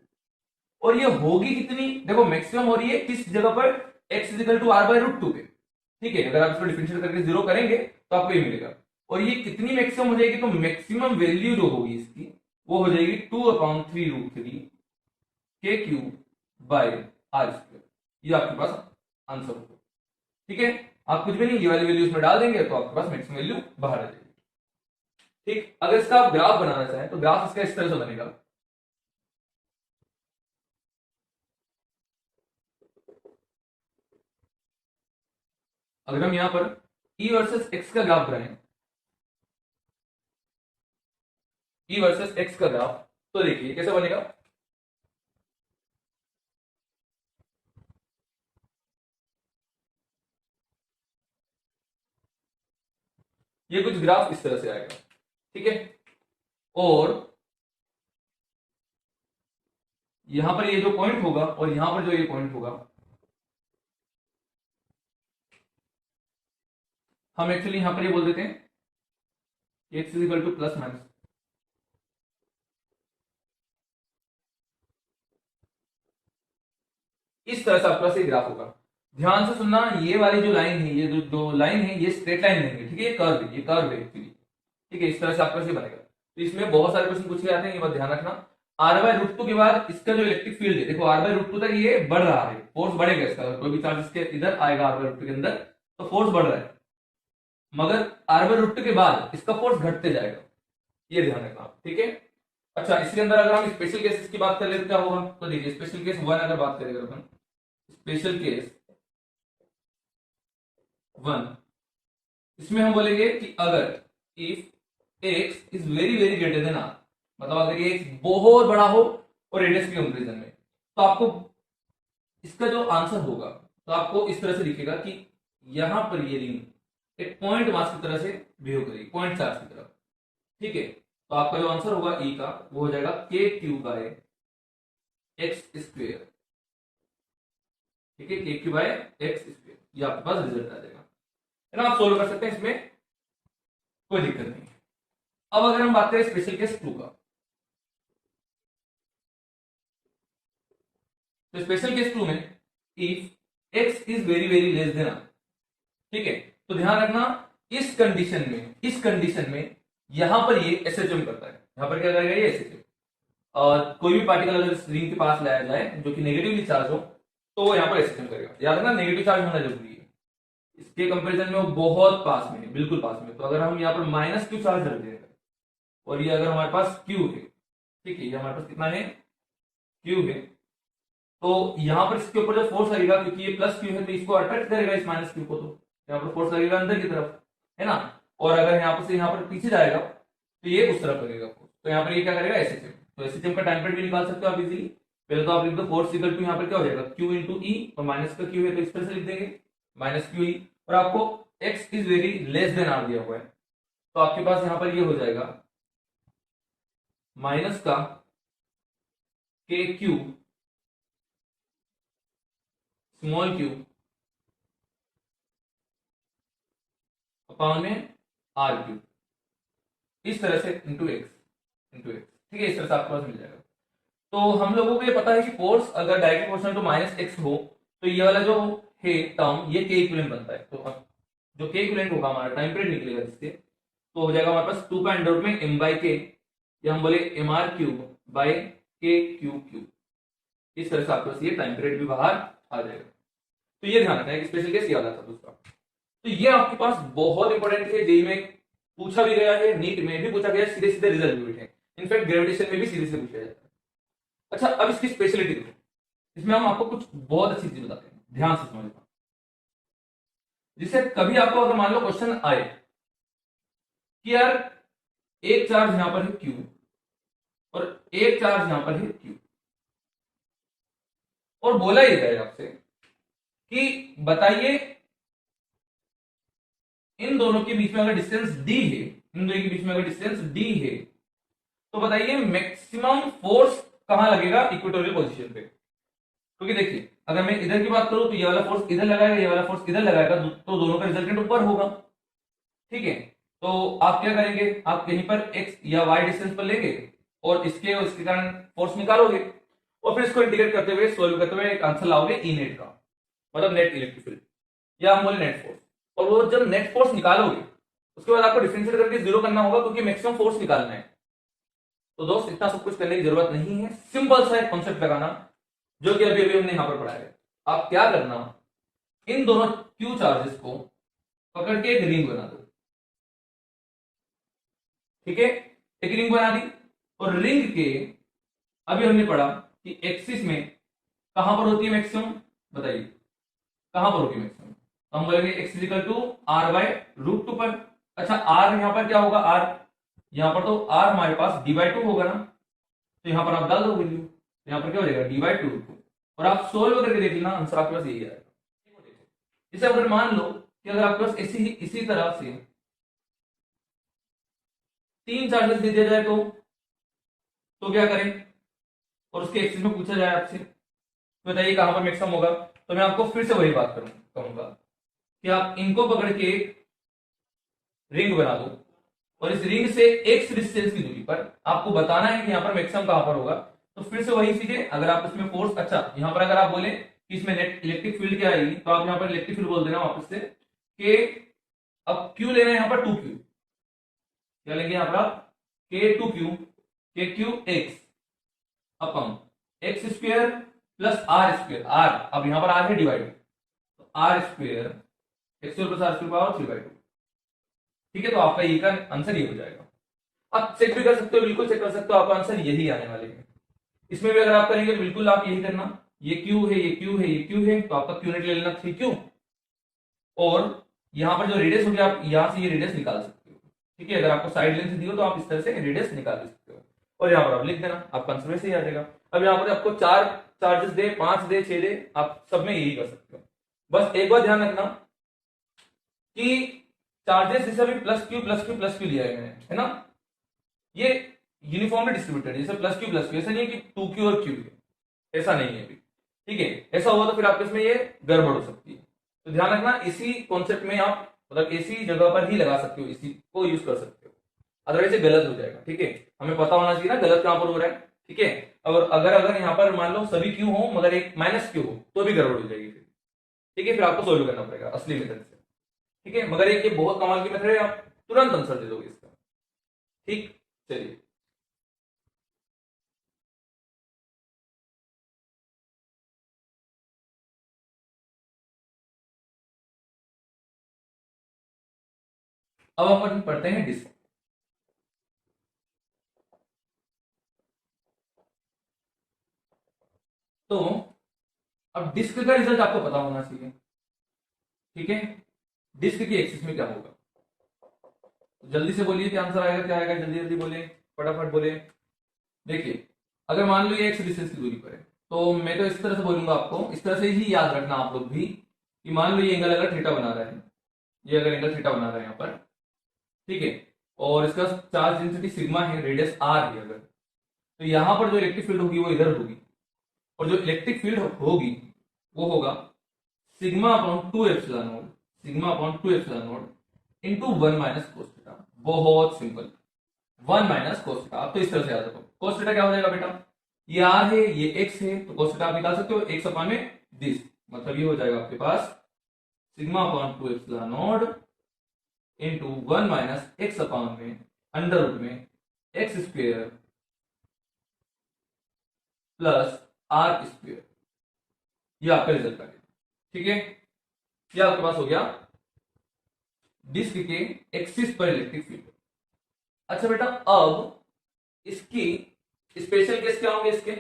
और ये होगी कितनी, देखो मैक्सिमम हो रही है किस जगह पर, x is equal to r by root two पे। ठीक है, अगर आप इसको डिफरेंशियल करके जीरो करेंगे तो आपको ये मिलेगा। और ये कितनी मैक्सिमम हो जाएगी, तो मैक्सिमम वैल्यू जो होगी इसकी वो हो जाएगी 2/3√3 के क्यूब बाय आर स्क्वायर। ये आपके पास आंसर होगा। ठीक है, आप कुछ भी नहीं, ये वाली वैल्यू इसमें डाल देंगे तो आपके पास मैक्सिमम वैल्यू बाहर आ जाएगी। ठीक, अगर इसका आप ग्राफ बनाना चाहें तो ग्राफ इसका इस तरह से बनेगा। अगर हम यहां पर ई वर्सेस एक्स का ग्राफ बनाएं, ई वर्सेस एक्स का ग्राफ, तो देखिए कैसे बनेगा। ये कुछ ग्राफ इस तरह से आएगा, ठीक है। और यहां पर ये जो पॉइंट होगा और यहां पर जो ये पॉइंट होगा, हम एक्चुअली यहां पर ये बोल देते हैं x is equal two plus minus, इस तरह से आपके पास ये ग्राफ होगा। ध्यान से सुनना, ये वाली जो लाइन है, ये जो लाइन है, ये स्ट्रेट लाइन नहीं है, ठीक है, ये कर्व है, ये कर्व है एक्चुअली, ठीक है। इस तरह से आपका ये बनेगा। तो इसमें बहुत सारे क्वेश्चन पूछे जाते हैं, ये बात ध्यान रखना। आर बाय रूट टू के बाद इसका जो इलेक्ट्रिक फील्ड है, देखो आर बाय रूट टू तक ये बढ़ रहा है, फोर्स बढ़ेगा इसका, कोई भी चार्ज इसके इधर आएगा आर बाय रूट टू के अंदर तो फोर्स बढ़ रहा है, मगर आर बाय रूट टू के बाद इसका फोर्स घटते जाएगा, ये ध्यान रखना आप, ठीक है। अच्छा, इसके अंदर अगर हम स्पेशल केसेस की बात करें तो क्या होगा, तो देखिए स्पेशल केस 1 अगर बात करें अपन, स्पेशल केस 1, इसमें हम बोलेंगे कि अगर if x is very very greater than r, मतलब अगर ये x बहुत बड़ा हो और रेडियस के कंपेरिजन में, तो आपको इसका जो आंसर होगा तो आपको इस तरह से दिखेगा कि यहां पर ये रिंग एक पॉइंट मास की तरह से बिहेव करेगी, पॉइंट चार्ज की तरह, ठीक है। तो आपका जो आंसर होगा ई का वो हो जाएगा k q bye x square, ठीक है, k q bye x square, ये आपके पास रिजल्ट आ जाएगा, है ना। आप सोल्व कर सकते हैं, इसमें कोई दिक्कत नहीं है। अब अगर हम बात करें स्पेशल केस 2 का, तो स्पेशल केस 2 में if x is very very less then r, ठीक है, तो ध्यान रखना इस कंडीशन में यहां पर ये एसएचएम करता है, यहां पर क्या करेगा ये एसएचएम, और कोई भी पार्टिकल अगर इस रिंग के पास लाया जाए जो कि नेगेटिवली चार्ज हो तो वो यहां पर एसएचएम करेगा। याद रखना नेगेटिव चार्ज होना जरूरी है, इसके कंपैरिजन में वो बहुत पास में है, बिल्कुल पास में। तो अगर हम यहाँ पर माइनस क्यू चार्ज रख देंगे और ये अगर हमारे पास क्यू है, ठीक है, ये हमारे पास कितना है क्यू है, तो यहां पर इसके ऊपर जो फोर्स लगेगा, क्योंकि ये प्लस क्यू है तो इसको अट्रैक्ट करेगा इस माइनस क्यू को, तो यहाँ पर फोर्स लगेगा अंदर की तरफ, है ना। और अगर यहाँ पर से यहाँ पर पीछे जाएगा तो ये उस तरफ लगेगा फोर्स, तो यहाँ पर ये क्या करेगा एसएचएम। तो एसएचएम का टाइम पीरियड भी निकाल सकते हो आप इजीली। पहले तो आप लिख दो फोर्स इक्वल टू यहाँ पर क्या हो जाएगा क्यू इंटू ई, और माइनस का क्यू है तो इस तरह से लिख देंगे माइनस क्यू ई, और आपको x is very less than r दिया हुआ है, तो आपके पास यहाँ पर ये हो जाएगा माइनस का के क्यू स्मॉल क्यू अपॉन में आर क्यू, इस तरह से इंटू एक्स, ठीक है, इस तरह से आपके पास मिल जाएगा। तो हम लोगों को ये पता है कि फोर्स अगर direct proportional to minus x हो तो ये वाला जो है टर्म ये के इक्विवेलेंट बनता है। तो अब जो के इक्विवेलेंट होगा हमारा टाइम पीरियड निकलेगा जिससे, तो हो जाएगा हमारे पास 2 का अंडर रूट में m बाई के, या हम बोले एम आर क्यूब बाई के क्यू क्यूब, इस तरह से आपके पास ये टाइम पीरियड भी बाहर आ जाएगा। तो ये ध्यान रखना है, स्पेशल केस याद आता दूसरा। तो ये आपके पास बहुत इंपॉर्टेंट है, जेई में पूछा भी गया है, नीट में भी पूछा गया, सीधे सीधे रिजल्ट भी है, इनफैक्ट ग्रेविटेशन में भी सीधे सीधे पूछा जाता है। अच्छा, अब इसकी स्पेशलिटी देखो, इसमें हम आपको कुछ बहुत अच्छी चीज बताते हैं, ध्यान से समझना। जिससे कभी आपको अगर मान लो क्वेश्चन आए कि यार एक चार्ज यहां पर है क्यू और एक चार्ज यहां पर है क्यू, और बोला ही जाए आपसे कि बताइए इन दोनों के बीच में अगर डिस्टेंस डी है, इन दोनों के बीच में अगर डिस्टेंस डी है, तो बताइए मैक्सिमम फोर्स कहां लगेगा इक्वेटोरियल पोजीशन पे। क्योंकि देखिए अगर मैं इधर की बात करूं तो ये वाला फोर्स इधर लगाएगा, ये वाला फोर्स इधर लगाएगा, तो दोनों का रिजल्टेंट ऊपर होगा, ठीक है। तो आप क्या करेंगे, आप कहीं पर एक्स या वाई डिस्टेंस पर लेंगे और इसके और इसके कारण फोर्स निकालोगे, और फिर इसको इंटीग्रेट करते हुए सोल्व करते हुए एक आंसर लाओगे ई नेट का, मतलब नेट इलेक्ट्रिक फील्ड, या हम बोले नेट फोर्स। और वो जब नेट फोर्स निकालोगे उसके बाद आपको डिफरेंशिएट करके जीरो करना होगा, क्योंकि मैक्सिमम फोर्स निकालना है। तो दोस्त इतना सब कुछ करने की जरूरत नहीं है, सिंपल सा एक कॉन्सेप्ट लगाना जो कि अभी अभी हमने यहां पर पढ़ा है। आप क्या करना, इन दोनों क्यू चार्जेस को पकड़ के एक रिंग बना दो, ठीक है, एक रिंग बना दी, और रिंग के अभी हमने पढ़ा कि एक्सिस में कहां पर होती है मैक्सिमम, बताइए कहां पर होती है मैक्सिमम। तो हम बोलेंगे x equal to r by root two पर। अच्छा, आर यहां पर क्या होगा, आर यहां पर तो आर हमारे पास डी बाई टू होगा ना, तो यहां पर आप डाल दो वैल्यू, यहां पर क्या हो जाएगा डी बाई टू, और आप सोल्व करके देख लेना, आंसर आपके पास यही आएगा। जैसे अगर मान लो कि अगर आपके पास इसी तरह से 3 चार्जेस दे दिया जाए तो क्या करें, और उसके एक्सिस में पूछा जाए आपसे तो बताइए कहां पर मैक्सिमम होगा। तो मैं आपको फिर से वही बात कहूंगा कि आप इनको पकड़ के रिंग बना दो और इस रिंग से एक्स डिस्टेंस की दूरी पर आपको बताना है कि यहां पर मैक्सिमम कहां पर होगा। तो फिर से वही चीजें, अगर आप इसमें फोर्स, अच्छा यहां पर अगर आप बोले कि इसमें इलेक्ट्रिक फील्ड क्या आएगी, तो आप यहां पर इलेक्ट्रिक फील्ड बोल देना वापस से कि अब क्यू लेना है यहां पर 2Q, क्या लेंगे यहां पर आप K2Q, KQ x upon x square plus r square, r अब यहां पर आर है डिवाइड, तो r square x square plus r square power 3/2। ठीक है, तो आपका ये का आंसर ये हो जाएगा। आप चेक भी कर सकते हो, बिल्कुल चेक कर सकते हो, आपका आंसर यही आने वाले हैं। इसमें भी अगर आप करेंगे तो बिल्कुल आप यही करना, ये क्यू है, ये क्यू है, ये क्यू है, तो आपका क्यू नेट ले लेना 3Q, और यहां पर जो रेडियस होगी आप यहां से ये रेडियस निकाल सकते हो। ठीक है, अगर आपको साइड लेंथ दी हो तो आप इस तरह से रेडियस निकाल सकते हो, और यहां पर आप लिख देना, आपका आंसर वैसे ही आ जाएगा। अब यहां पर आपको 4 चार्जेस दे, 5 दे, 6 दे, आप सब में यही कर सकते हो। बस एक बात ध्यान रखना कि चार्जेस जैसे अभी plus Q plus Q plus Q लिया है मैंने, है ना, ये यूनिफॉर्मली डिस्ट्रीब्यूटेड, जैसे प्लस क्यू, ऐसा नहीं है कि 2Q और Q है, ऐसा नहीं है अभी। ठीक है, ऐसा हुआ तो फिर आपके इसमें ये गड़बड़ हो सकती है। तो ध्यान रखना, इसी कॉन्सेप्ट में आप मतलब इसी जगह पर ही लगा सकते हो, इसी को यूज कर सकते हो, अदरवाइज ये गलत हो जाएगा। ठीक है, हमें पता होना चाहिए ना गलत कहां पर हो रहा है। ठीक है, और अगर अगर यहाँ पर मान लो सभी क्यू हो मगर एक माइनस क्यू हो तो भी गड़बड़ हो जाएगी फिर। ठीक है, फिर आपको सोल्व करना पड़ेगा असली मेथड से। ठीक है, मगर एक ये बहुत कमाल की मेथड है, आप तुरंत आंसर दे दोगे इसका। ठीक, चलिए अब अपन पढ़ते हैं डिस्क। तो अब डिस्क का रिजल्ट आपको पता होना चाहिए। ठीक है, डिस्क की एक्सिस में क्या होगा, तो जल्दी से बोलिए क्या आंसर आएगा, क्या आएगा, जल्दी जल्दी बोले, फटाफट बोले। देखिए, अगर मान लो ये एक्स डिस्टेंस की दूरी पर है तो मैं तो इस तरह से बोलूंगा, आपको इस तरह से ही याद रखना आप लोग भी, कि मान लो ये एंगल अगर थीटा बना रहा है, ये अगर एंगल थीटा बना रहा है यहाँ पर, ठीक है, और इसका चार्ज डेंसिटी सिग्मा है, रेडियस आर है अगर, तो यहां पर जो इलेक्ट्रिक फील्ड होगी वो इधर होगी, और जो इलेक्ट्रिक फील्ड होगी वो होगा sigma upon 2 epsilon note, sigma upon 2 epsilon naught into 1 minus cos theta. बहुत सिंपल, 1 माइनस कोस थीटा। आप तो इस तरह से याद रखो, कोस थीटा क्या हो जाएगा बेटा, ये आर है, ये एक्स है, तो कोस थीटा आप निकाल सकते हो, एक्स अपॉन में दिस, मतलब ये हो जाएगा आपके पास sigma upon 2 epsilon naught into 1 minus x upon में अंडर रूट में x square plus r square, ये आपका रिजल्ट आ गया। ठीक है, ये आपके पास हो गया डिस्क के एक्सिस पर इलेक्ट्रिक फील्ड। अच्छा बेटा, अब इसकी स्पेशल केस क्या होंगे इसके,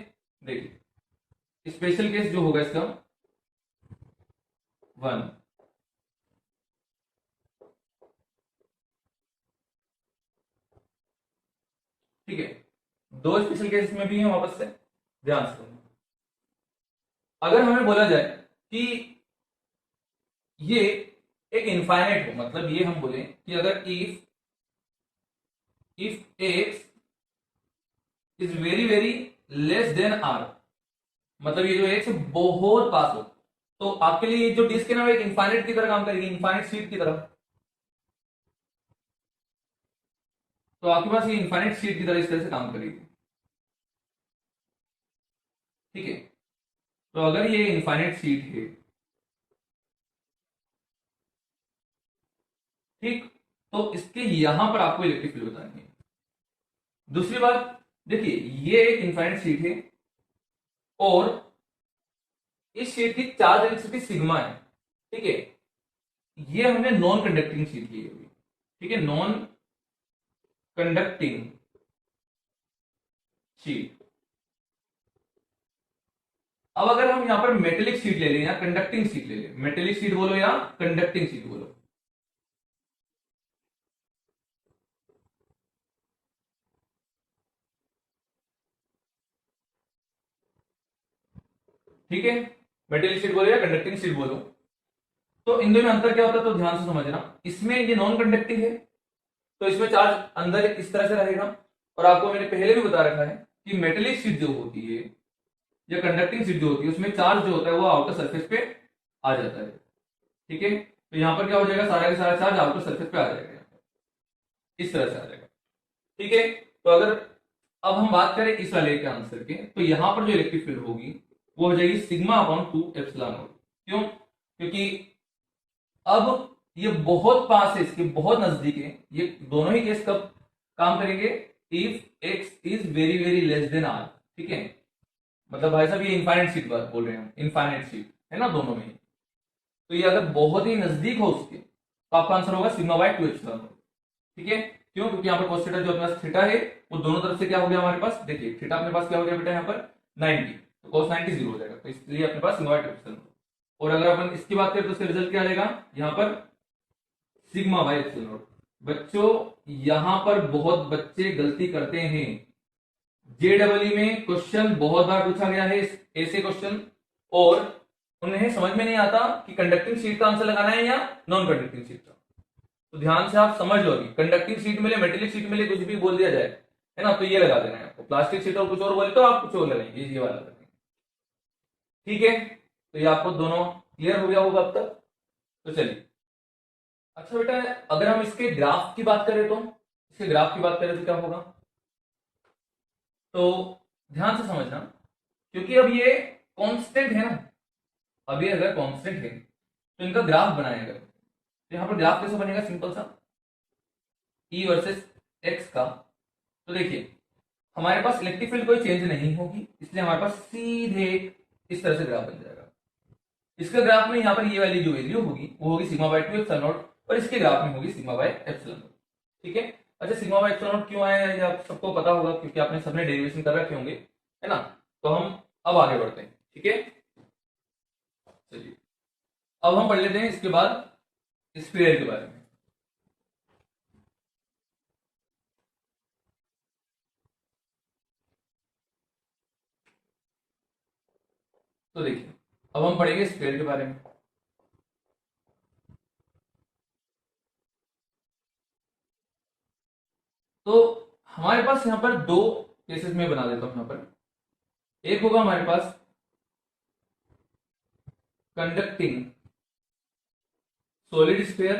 देखिए स्पेशल केस जो होगा इसका 1, ठीक है, 2 स्पेशल केस में भी है वापस से, ध्यान से सुनो। अगर हमें बोला जाए कि ये एक इनफाइनाइट हो, मतलब ये हम बोले कि अगर if x is very very less than r, मतलब ये जो एक्स बहुत पास हो, तो आपके लिए ये जो डिस्क है ना वो एक इनफाइनाइट की तरह काम करेगी, इनफाइनाइट शीट की तरह। तो आपके पास ये इनफाइनाइट शीट की तरह इस तरह से काम करेगी। ठीक है, तो अगर ये इनफाइनाइट शीट है, ठीक, तो इसके यहां पर आपको इलेक्ट्रिक फील्ड बतानी है। दूसरी बात, देखिए ये एक इनफाइनाइट शीट है और इस शीट की चार्ज डेंसिटी सिग्मा है। ठीक है, ये हमने नॉन कंडक्टिंग शीट ली है, ठीक है, नॉन कंडक्टिंग शीट। अब अगर हम यहां पर मेटेलिक शीट ले लें या कंडक्टिंग शीट ले लें, मेटेलिक शीट बोलो या कंडक्टिंग शीट बोलो, ठीक है, मेटेलिक शीट बोलो या कंडक्टिंग शीट बोलो, तो इन दोनों में अंतर क्या होता है, तो ध्यान से समझना, इसमें ये नॉन कंडक्टिंग है तो इसमें चार्ज अंदर इस तरह से रहेगा। और आपको मैंने पहले भी बता रखा है कि मेटेलिक शीट जो होती है या कंडक्टिंग शीट जो होती है उसमें चार्ज जो होता है वो आउटर सरफेस पे आ जाता है। ठीक है, तो यहाँ पर क्या हो जाएगा, सारा का सारा चार्ज आउटर सरफेस पे आ जाएगा, इस तरह से आ जाएगा। ठीक है, तो अगर अब हम बात करें इस वाले के आंसर के, तो यहां पर जो इलेक्ट्रिक फील्ड होगी वो हो जाएगी सिग्मा अपॉन 2 एप्सिलॉन नॉट। क्यों? क्योंकि अब ये बहुत पास है, इसके बहुत नजदीक है। ये दोनों ही केस कब काम करेंगे, if x is very very less than r. ठीक है, मतलब भाई साहब ये इनफाइनाइट शीट बोल रहे हैं हम, इनफाइनाइट शीट है ना दोनों में। तो ये अगर बहुत ही नजदीक हो उसके तो आपका आंसर होगा सिग्मा बाय 2 एप्सिलॉन नॉट। ठीक है, क्यों? क्योंकि यहाँ पर cos थीटा जो अपने पास थीटा है वो दोनों तरफ से क्या हो गया हमारे पास, देखिए थीटा अपने पास क्या हो गया बेटा यहाँ पर 90, तो cos 90 जीरो हो जाएगा, तो इसलिए अपने पास सिग्मा बाय 2 एप्सिलॉन नॉट। और अगर अपन इसकी बात करें तो इसका रिजल्ट क्या आ जाएगा यहाँ पर सिग्मा बाय एप्सिलॉन नॉट। बच्चों यहां पर बहुत बच्चे गलती करते हैं, जेडब्ल्यू में क्वेश्चन बहुत बार पूछा गया है ऐसे क्वेश्चन, और उन्हें समझ में नहीं आता कि कंडक्टिंग शीट का आंसर लगाना है या नॉन कंडक्टिंग शीट का। तो ध्यान से आप समझ लो, अभी कंडक्टिंग शीट मिले, मेटेलिक शीट मिले, कुछ भी बोल दिया जाए है ना, तो ये लगा देना है आपको। प्लास्टिक शीट और कुछ और बोले तो आप कुछ और लगाएंगे, ये वाला लगाएंगे। ठीक है, तो ये आपको दोनों क्लियर हो गया होगा अब तक। तो चलिए, अच्छा बेटा अगर हम इसके ग्राफ की बात करें तो, इसके ग्राफ की बात करें तो क्या होगा, तो ध्यान से समझना, क्योंकि अब ये कांस्टेंट है ना, अब ये अगर कांस्टेंट है तो इनका ग्राफ बनाएगा, तो यहां पर ग्राफ कैसे बनेगा, सिंपल सा E वर्सेस एक्स का। तो देखिए हमारे पास इलेक्ट्रिक फील्ड कोई चेंज नहीं होगी, इसलिए हमारे पास सीधे इस तरह से ग्राफ बन जाएगा। इसके ग्राफ में यहाँ पर ये वाली जो वैल्यू होगी वो होगी सिग्मा बाय 2 एप्सिलॉन नॉट, और इसके ग्राफ में होगी सिग्मा बाय एप्सिलॉन नॉट। ठीक है, अच्छा सिग्मा बाय एप्सिलॉन नॉट क्यों आया है आप सबको पता होगा, क्योंकि आपने सबने डेरिवेशन कर रखे होंगे है ना। तो हम अब आगे बढ़ते हैं। ठीक है, चलिए अब हम पढ़ लेते हैं इसके बाद स्फीयर के बारे में। तो देखिए अब हम पढ़ेंगे स्फीयर के बारे में। तो हमारे पास यहां पर दो केसेस में बना देता हूं। यहां पर एक होगा हमारे पास कंडक्टिंग सॉलिड स्फीयर,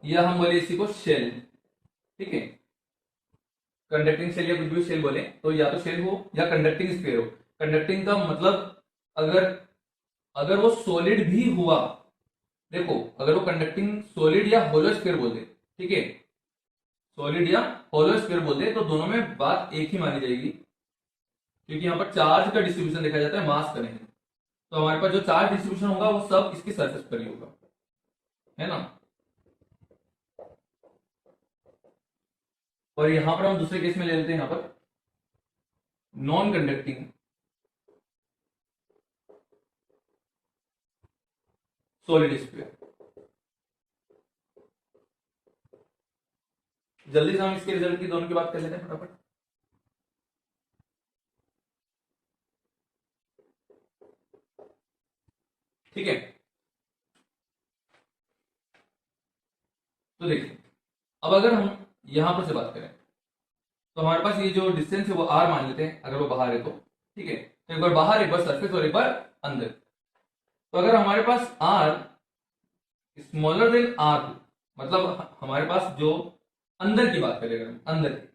या हम बोले इसी को शेल। ठीक है, कंडक्टिंग शेल या कुछ भी शेल बोले, तो या तो शेल हो या कंडक्टिंग स्फीयर हो। कंडक्टिंग का मतलब अगर अगर वो सॉलिड भी हुआ, देखो अगर वो कंडक्टिंग सॉलिड या होलो स्फीयर बोल दे, ठीक है, सॉलिड या होलो स्फीयर बोल दे, तो दोनों में बात एक ही मानी जाएगी, क्योंकि यहां पर चार्ज का डिस्ट्रीब्यूशन देखा जाता है, मास का नहीं। तो हमारे पास जो चार्ज डिस्ट्रीब्यूशन होगा वो सब इसकी सरफेस पर ही होगा, है ना। और यहां पर हम दूसरे केस में ले लेते हैं, यहां पर नॉन कंडक्टिंग सॉलिड स्फीयर। जल्दी से हम इसके रिजल्ट की दोनों की बात कर लेते हैं फटाफट। ठीक है, तो देखिए अब अगर हम यहां पर से बात करें तो हमारे पास ये जो डिस्टेंस है वो आर मान लेते हैं, अगर वो बाहर है तो। ठीक है, तो एक बार बाहर, एक बार सरफेस और एक बार अंदर। तो अगर हमारे पास आर स्मॉलर देन आर, मतलब हमारे पास जो अंदर की बात करें, अगर अंदर की,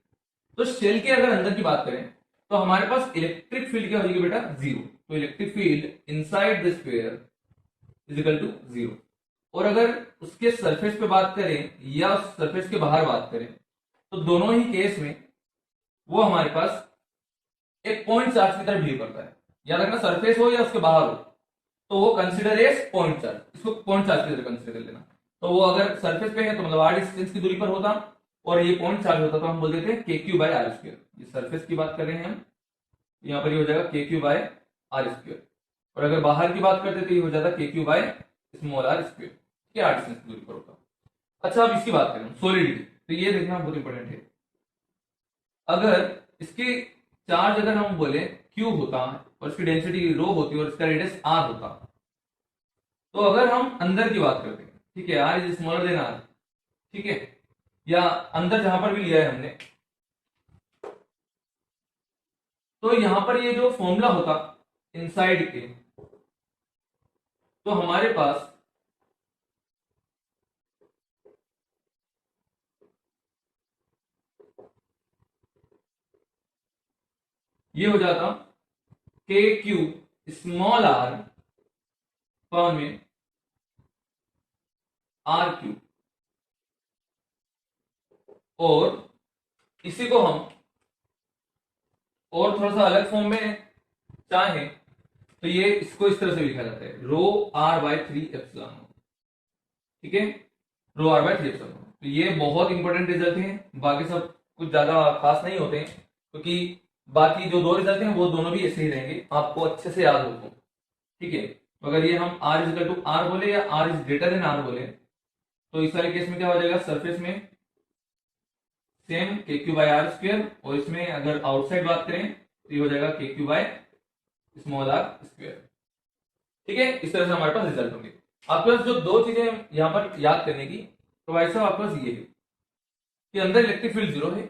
तो शेल के अगर अंदर की बात करें तो हमारे पास इलेक्ट्रिक फील्ड क्या हो जाएगी बेटा, जीरो। तो electric field inside the sphere is equal to zero. और अगर उसके सरफेस पे बात करें या सरफेस के बाहर बात करें, तो दोनों ही केस में वो हमारे पास एक पॉइंट चार्ज की तरह बिहेव करता है। याद रखना, सरफेस हो या उसके बाहर हो तो वो कंसिडर एज पॉइंट चार्ज, इसको पॉइंट चार्ज की तरह कंसिडर कर लेना। तो वो अगर सरफेस पे है तो मतलब आर डिस्टेंस की दूरी पर होता, और ये पॉइंट चार्ज होता तो हम बोल देते हैं के क्यू बाय आर स्क्वायर। ये सरफेस की बात कर रहे हैं हम, यहाँ पर ये हो जाएगा k q bye r square. और अगर बाहर की बात करते तो ये हो जाता k q by small r square, क्या आर डिस्टेंस की दूरी पर होता। अच्छा अब इसकी बात करें सॉलिडिटी, तो ये देखना बहुत इंपॉर्टेंट है। अगर इसके चार्ज अगर हम बोले क्यू होता और इसकी डेंसिटी रो होती और इसका रेडियस आर होता, तो अगर हम अंदर की बात करते हैं ठीक है, r is smaller than r, ठीक है, या अंदर जहां पर भी लिया है हमने, तो यहां पर ये जो फॉर्मूला होता इनसाइड के, तो हमारे पास ये हो जाता k Q small are power में आर क्यू, और इसी को हम और थोड़ा सा अलग फॉर्म में चाहें तो ये इसको इस तरह से लिखा जाता है रो आर बाय 3 एप्सिलॉन, ठीक है, रो आर बाय 3 एप्सिलॉन। तो ये बहुत इंपॉर्टेंट रिजल्ट है, बाकी सब कुछ ज्यादा खास नहीं होते हैं, क्योंकि बाकी जो दो रिजल्ट हैं वो दोनों भी ऐसे ही रहेंगे, आपको अच्छे से याद हो, ठीक है। तो अगर ये हम r is equal to r बोले या r is greater than r बोले, तो इस वाले केस में क्या हो जाएगा, सरफेस में सेम के क्यू बाय आर स्क्वायर, और इसमें अगर आउटसाइड बात करें तो ये हो जाएगा k q by small r square, ठीक है। इस तरह से हमारे पास रिजल्ट होंगे। आपके पास जो दो चीजें यहां पर याद करने की, तो भाई साहब आपके पास ये है कि अंदर इलेक्ट्रिक फील्ड 0 है,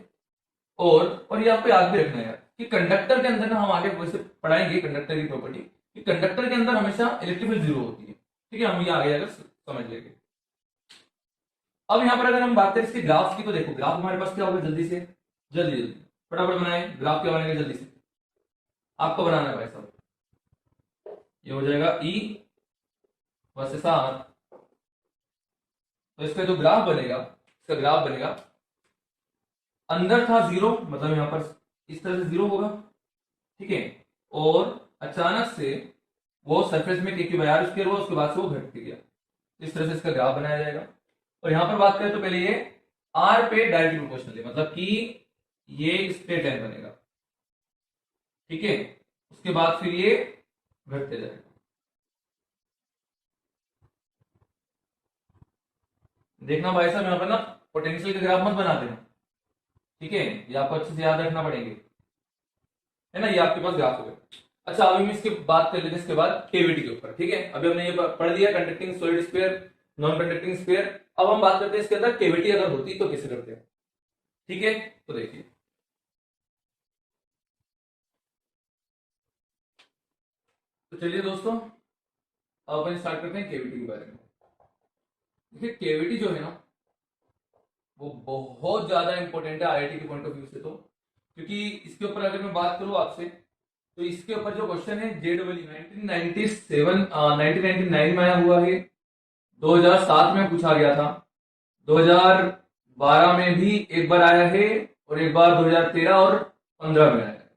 और ये आपको याद भी रखना है कि कंडक्टर के अंदर ना, हम आगे वैसे पढ़ाएंगे कंडक्टर की प्रॉपर्टी, कि कंडक्टर के अंदर हमेशा इलेक्ट्रिक फील्ड 0 होती है, ठीक है, हम ये आगे जाकर समझ लेंगे। अब यहां पर अगर हम बात करें इसके ग्राफ की, तो देखो ग्राफ हमारे पास क्या होगा, जल्दी से जल्दी जल्दी फटाफट बनाए, ग्राफ क्या बनेगा जल्दी से, आपको बनाना है भाई साहब। ये हो जाएगा ई वर्सेस आर, तो इसका जो ग्राफ बनेगा, इसका ग्राफ बनेगा, अंदर था 0, मतलब यहां पर इस तरह से 0 होगा, ठीक है, और अचानक से वो सरफेस में के क्यू बाय आर स्क्वायर हुआ, उसके बाद से वो घट गया, इस तरह से इसका ग्राफ बनाया जाएगा। और यहां पर बात करें तो पहले ये आर पे डायरेक्टली प्रोपोर्शनल है, मतलब कि ये स्ट्रेट लाइन बनेगा, ठीक है, उसके बाद फिर ये घटते जाएगा। देखना भाई साहब यहां पर ना पोटेंशियल का ग्राफ मत बना देना, ठीक है, ये आपको अच्छे से याद रखना पड़ेंगे, है ना, ये आपके पास ग्राफ हो गया। अच्छा, अभी हम इसकी बात कर लेते हैं इसके बाद केविटी के ऊपर, ठीक है, अभी हमने ये पढ़ लिया conducting solid sphere, non conducting sphere. अब हम बात करते हैं इसके अंदर केविटी अगर होती तो कैसे करते हैं, ठीक है। तो देखिए, तो चलिए दोस्तों, अब अपन स्टार्ट करते हैं केविटी के बारे में। देखिए केविटी जो है ना, वो बहुत ज्यादा इंपॉर्टेंट है आईआईटी के पॉइंट ऑफ व्यू से, तो क्योंकि इसके ऊपर अगर मैं बात करूं आपसे, तो इसके ऊपर जो क्वेश्चन है जेडब्ल्यू 1997 में आया हुआ है, 2007 में पूछा गया था, 2012 में भी एक बार आया है, और एक बार 2013 और 15 में आया है,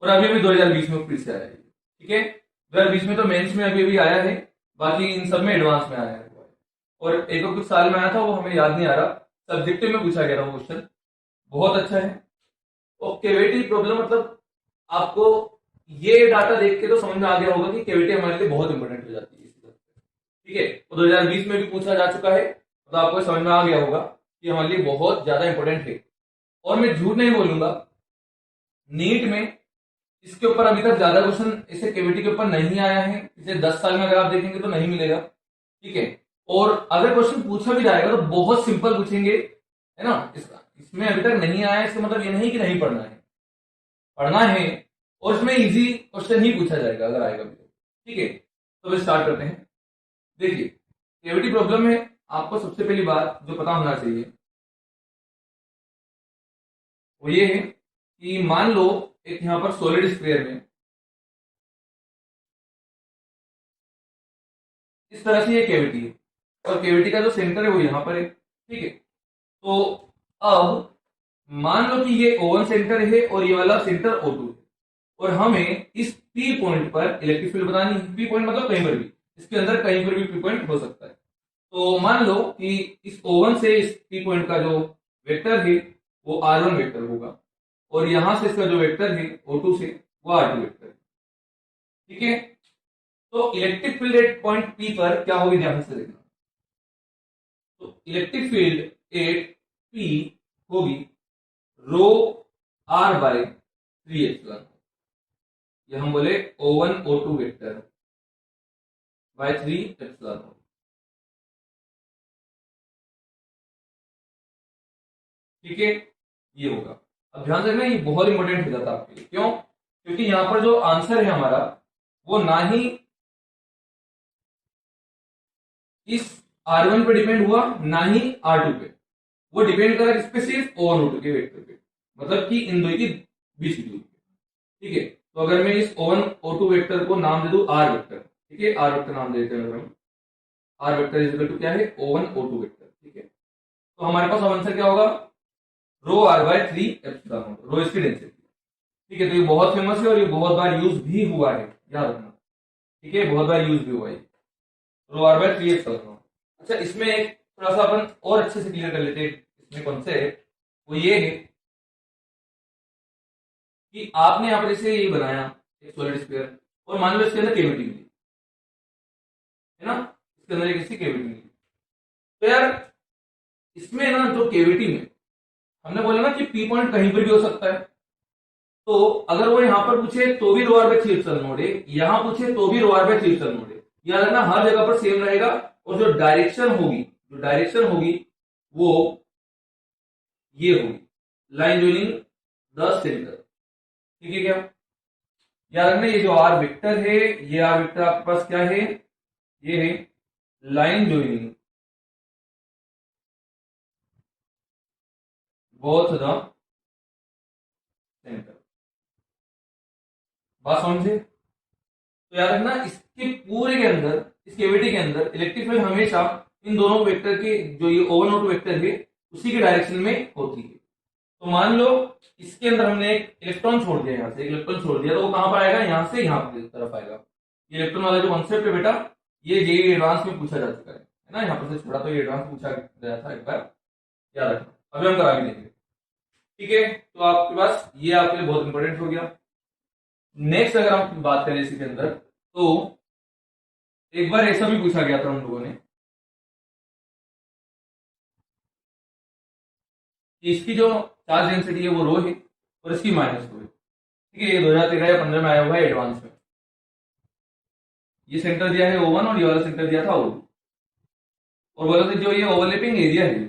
और अभी भी 2020 में फिर से आया है, ठीक है। 2020 में तो मेंस में अभी आया है, बाकी इन सब में एडवांस में आया है, और एक और कुछ साल में आया था, वो हमें याद नहीं आ रहा, सब्जेक्टिव में पूछा गया था वो क्वेश्चन, बहुत अच्छा है। और केविटी प्रॉब्लम, मतलब आपको ये डाटा देख के तो समझ में आ गया होगा कि केविटी हमारे लिए बहुत इंपॉर्टेंट हो जाती है, ठीक है। तो 2020 में भी पूछा जा चुका है, तो आपको समझ में आ गया होगा कि हमारे लिए बहुत ज्यादा इंपॉर्टेंट है। और मैं झूठ नहीं बोलूंगा, नीट में इसके ऊपर अभी तक ज्यादा क्वेश्चन इसे केविटी के ऊपर नहीं आया है, इसे 10 साल में अगर आप देखेंगे तो नहीं मिलेगा, ठीक है। और अगर क्वेश्चन पूछा भी जाएगा तो बहुत सिंपल पूछेंगे, है ना, इसमें अभी तक नहीं आया, इसका मतलब ये नहीं कि नहीं पढ़ना है, पढ़ना है, और इसमें इजी क्वेश्चन ही पूछा जाएगा अगर आएगा भी, ठीक है। तो वे स्टार्ट करते हैं। देखिए केविटी प्रॉब्लम में आपको सबसे पहली बात जो पता होना चाहिए वो ये है कि मान लो एक यहां पर सॉलिड स्फीयर में इस तरह से ये केविटी है, और केविटी का जो सेंटर है वो यहां पर है, ठीक है। तो अब मान लो कि ये O1 सेंटर है और ये वाला सेंटर O2 है, और हमें इस P पॉइंट पर इलेक्ट्रिक फील्ड बतानी है। P पॉइंट मतलब कहीं पर भी, इसके अंदर कहीं पर भी P पॉइंट हो सकता है। तो मान लो कि इस O1 से इस P पॉइंट का जो वेक्टर है वो R1 वेक्टर होगा, और यहां से इसका जो वेक्टर है O2 से वो R2 वेक्टर है, ठीक है। तो electric field at point P पर क्या होगी, ध्यान से देखना। तो इलेक्ट्रिक फील्ड एट P होगी रो R बाय 3 एप्सिलॉन, ये हम बोले O1 O2 vector by 3 epsilon, ठीक है, ये होगा। अब ध्यान से रखना, ये बहुत इंपॉर्टेंट हो जाता है आपके लिए। क्यों? क्योंकि यहां पर जो आंसर है हमारा वो ना ही इस R1 पे डिपेंड हुआ ना ही R2 पे, वो डिपेंड कर रहा है किस पे? सिर्फ O1 O2 के वेक्टर पे, मतलब कि इन दो के बीच की दूरी पे। ठीक है, तो अगर मैं इस O1 O2 वेक्टर को नाम दे दूं R वेक्टर, ठीक है, R वेक्टर नाम देते हैं अगर हम, R vector is equal to क्या है? O1 O2 vector. ठीक है, तो हमारे पास आंसर क्या होगा? रो R बाय 3 एप्सिलॉन नॉट, रो इसकी डेंसिटी। ठीक है, तो ये बहुत फेमस है और ये बहुत बार यूज भी हुआ है, याद रखना। ठीक है, बहुत बार यूज भी हुआ है रो R बाय 3 एप्सिलॉन नॉट। अच्छा, इसमें एक थोड़ा सा अपन और अच्छे से क्लियर कर लेते हैं इसमें कॉन्सेप्ट, वो ये है कि आपने यहां पर जैसे ये बनाया एक सॉलिड स्फीयर, और मान लो इसके अंदर केविटी मिली, है ना, इसके अंदर एक ऐसी केविटी मिली, तो यार इसमें ना जो केविटी में हमने बोला ना कि पी पॉइंट कहीं पर भी हो सकता है, तो अगर वो यहां पर पूछे तो भी रो आर बाय 3 एप्सिलॉन नॉट है, यहां पूछे तो भी रो आर बाय 3 एप्सिलॉन नॉट है। याद रखना, हर जगह पर सेम रहेगा, और जो डायरेक्शन होगी वो ये होगी, लाइन जोइनिंग द सेंटर। ठीक है क्या? याद रखना, ये जो आर वेक्टर है, ये आर वेक्टर आपके पास क्या है? ये है line joining both the centre. बात समझे? तो याद रखना, इसके पूरे के अंदर, इस केविटी के अंदर इलेक्ट्रिक फील्ड हमेशा इन दोनों वेक्टर के, जो ये O1 O2 वेक्टर है, उसी के डायरेक्शन में होती है। तो मान लो इसके अंदर हमने एक इलेक्ट्रॉन छोड़ दिया, यहां से एक इलेक्ट्रॉन छोड़ दिया, तो वो कहां पर आएगा? यहां से यहां की तरफ आएगा। ये इलेक्ट्रॉन वाला जो कॉन्सेप्ट है बेटा, ये जेईई एडवांस में पूछा जा चुका है ना, यहाँ पर से छोड़ा तो ये एडवांस में पूछा गया था एक बार, याद रखना। अभी हम करा भी देंगे। ठीक है, तो आपके पास ये आपके लिए बहुत इंपॉर्टेंट हो गया। नेक्स्ट अगर हम बात करें इसके अंदर, तो एक बार ऐसा भी पूछा गया था हम लोगों ने कि इसकी जो चार्ज डेंसिटी है वो रो है और इसकी माइनस रो है। ठीक है, ये 2013 या 15 में आया हुआ है एडवांस में। ये सेंटर दिया है O1 और ये वाला सेंटर दिया था O2, और बोला था जो ये ओवरलैपिंग एरिया है,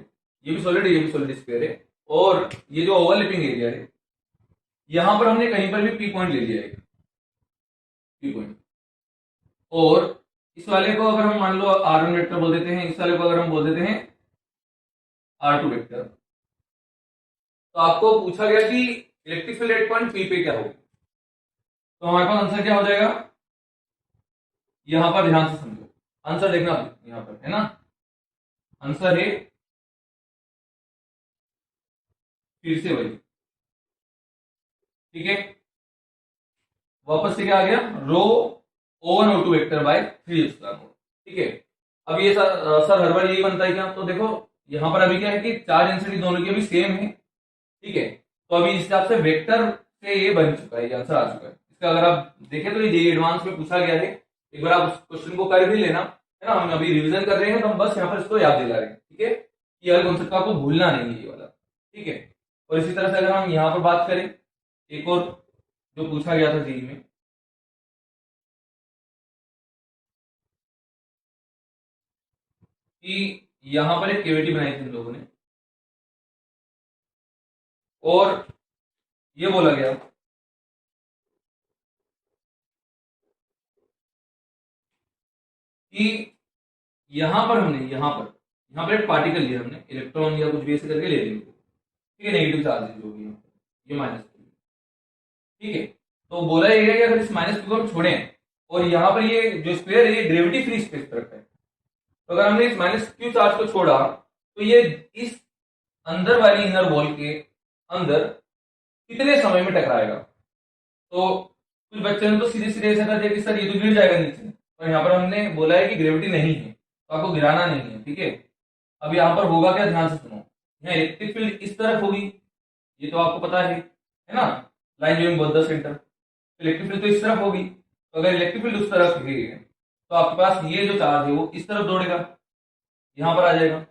ये भी सॉलिड है, ये भी सॉलिड स्फीयर है, और ये जो ओवरलैपिंग एरिया है, यहां पर हमने कहीं पर भी पी पॉइंट ले लिया है, पी पॉइंट। और इस वाले को अगर हम मान लो R1 वेक्टर बोल देते हैं, इस वाले को अगर हम बोल देते हैं R2 वेक्टर, तो आपको पूछा गया कि electric field at point P पे क्या होगी, तो हमारे पास आंसर क्या हो जाएगा? यहां पर ध्यान से समझो, आंसर देखना यहां पर है ना, आंसर है फिर से वही। ठीक है, वापस से क्या आ गया? रो O1 O2 vector by 3 epsilon not. ठीक है, अब ये सर हर बार यही बनता है क्या? तो देखो यहां पर अभी क्या है कि चार्ज डेंसिटी दोनों की अभी सेम है। ठीक है, तो अभी इस हिसाब से वेक्टर से ये बन चुका है, ये आंसर आ चुका है इसका। अगर आप देखें तो ये जेईई एडवांस में पूछा गया है, एक बार आप उस क्वेश्चन को कर भी लेना, है ना। हम अभी रिवीजन कर रहे हैं तो हम बस यहाँ पर इसको याद दिला रहे हैं। ठीक है, ये वाला कॉन्सेप्ट आपको भूलना नहीं है, ये वाला। ठीक है, और इसी तरह से अगर हम यहाँ पर बात करें, एक और जो पूछा गया था जेईई में, कि यहां पर एक केविटी बनाई थी इन लोगों ने, और ये बोला गया कि यहां पर एक पार्टिकल लिया हमने, इलेक्ट्रॉन या कुछ भी ऐसे करके ले लिया। ठीक है, नेगेटिव चार्ज जो भी ये माइनस। ठीक है, तो बोला ये है कि अगर इस माइनस को हम छोड़ें और यहाँ पर ये जो स्क्वायर है ये ग्रेविटी फ्री स्पेस पर रखा है, तो अगर हमने इस माइनस क्यू चार्ज को छोड़ा तो ये इस अंदर वाली इनर वॉल के अंदर कितने समय में टकराएगा? तो कुछ बच्चों ने तो सीधे सीधे ऐसा कर दिया कि सर ये तो गिर जाएगा नीचे, और यहाँ पर हमने बोला है कि ग्रेविटी नहीं है तो आपको गिराना नहीं है। ठीक है, अब यहाँ पर होगा क्या, ध्यान से सुनो। यहाँ इलेक्ट्रिक फील्ड इस तरफ होगी, ये तो आपको पता है ना, line joining both the centre. Electric field तो इस तरफ होगी, तो अगर इलेक्ट्रिक फील्ड उस तरफ है तो आपके पास ये जो चार्ज है वो इस तरफ दौड़ेगा, यहां पर आ जाएगा,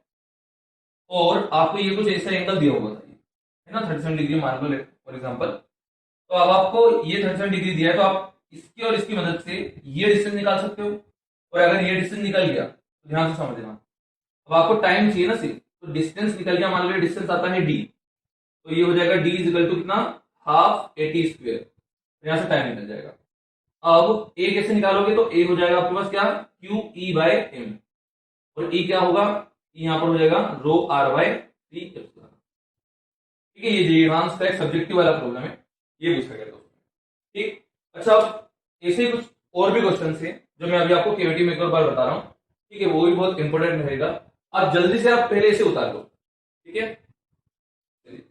और आपको ये कुछ ऐसा एंगल दिया होगा था, है ना, 37 डिग्री मान लो फॉर एग्जाम्पल। तो अब आपको ये 37 डिग्री दिया है, तो आप इसकी और इसकी मदद से ये डिस्टेंस निकाल सकते हो, और अगर ये डिस्टेंस निकल गया तो ध्यान से समझना, अब आपको टाइम चाहिए ना सिर्फ, तो डिस्टेंस निकल गया, मान लो ये डिस्टेंस आता है डी, तो ये हो जाएगा डी इज इक्वल टू कितना, हाफ ए टी स्क्वेयर, यहां से टाइम निकल जाएगा। अब ए कैसे निकालोगे, तो ए हो जाएगा आपके पास क्या, क्यू ई बाय एम, और ई क्या होगा, यहां पर हो जाएगा रो आर बाय टी एप्सिलॉन। ठीक है, ये एडवांस का एक सब्जेक्टिव वाला प्रॉब्लम है, ये पूछा गया दोस्तों। ठीक, अच्छा अब ऐसे ही कुछ और भी क्वेश्चन है जो मैं अभी आपको केवीटी में एक और बार बता रहा हूं। ठीक है, वो भी बहुत इंपॉर्टेंट रहेगा, आप जल्दी से आप पहले इसे उतार लो। ठीक है, चलिए।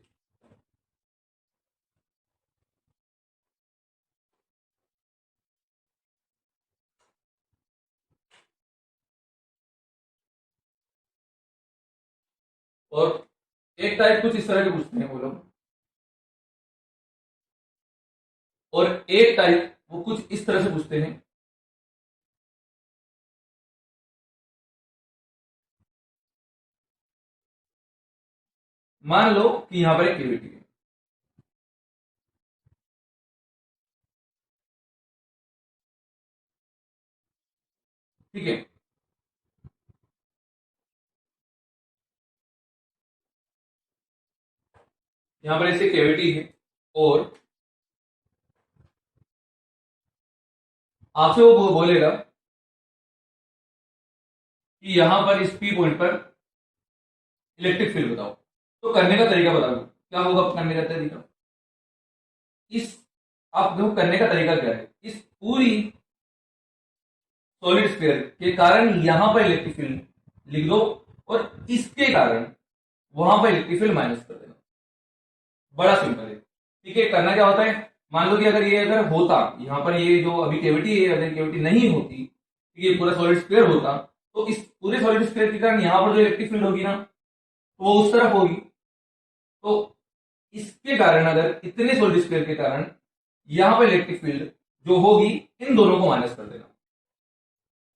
और एक टाइप कुछ इस तरह के पूछते हैं वो लोग, और एक टाइप वो कुछ इस तरह से पूछते हैं। मान लो कि यहां पर एक केविटी है, ठीक है, यहां पर ऐसे केविटी है, और आपसे वो बोलेगा कि यहां पर इस पी पॉइंट पर इलेक्ट्रिक फील्ड बताओ। तो करने का तरीका बता दो, क्या होगा करने का तरीका, इस, आप देखो करने का तरीका क्या है, इस पूरी सॉलिड स्फीयर के कारण यहां पर इलेक्ट्रिक फील्ड लिख दो, और इसके कारण वहां पर इलेक्ट्रिक फील्ड माइनस कर देना। बड़ा सिंपल है। ठीक है, करना क्या होता है, मान लो कि अगर ये अगर होता यहां पर, ये जो अभी केविटी है, अगर केविटी नहीं होती, ये पूरा सॉलिड स्फीयर होता, तो इस पूरे सॉलिड स्फीयर के कारण यहां पर जो इलेक्ट्रिक फील्ड होगी ना, तो वो उस तरफ होगी। तो इसके कारण, अगर इतने सॉलिड स्फीयर के कारण यहां पर इलेक्ट्रिक फील्ड जो होगी, इन दोनों को माइनस कर देना,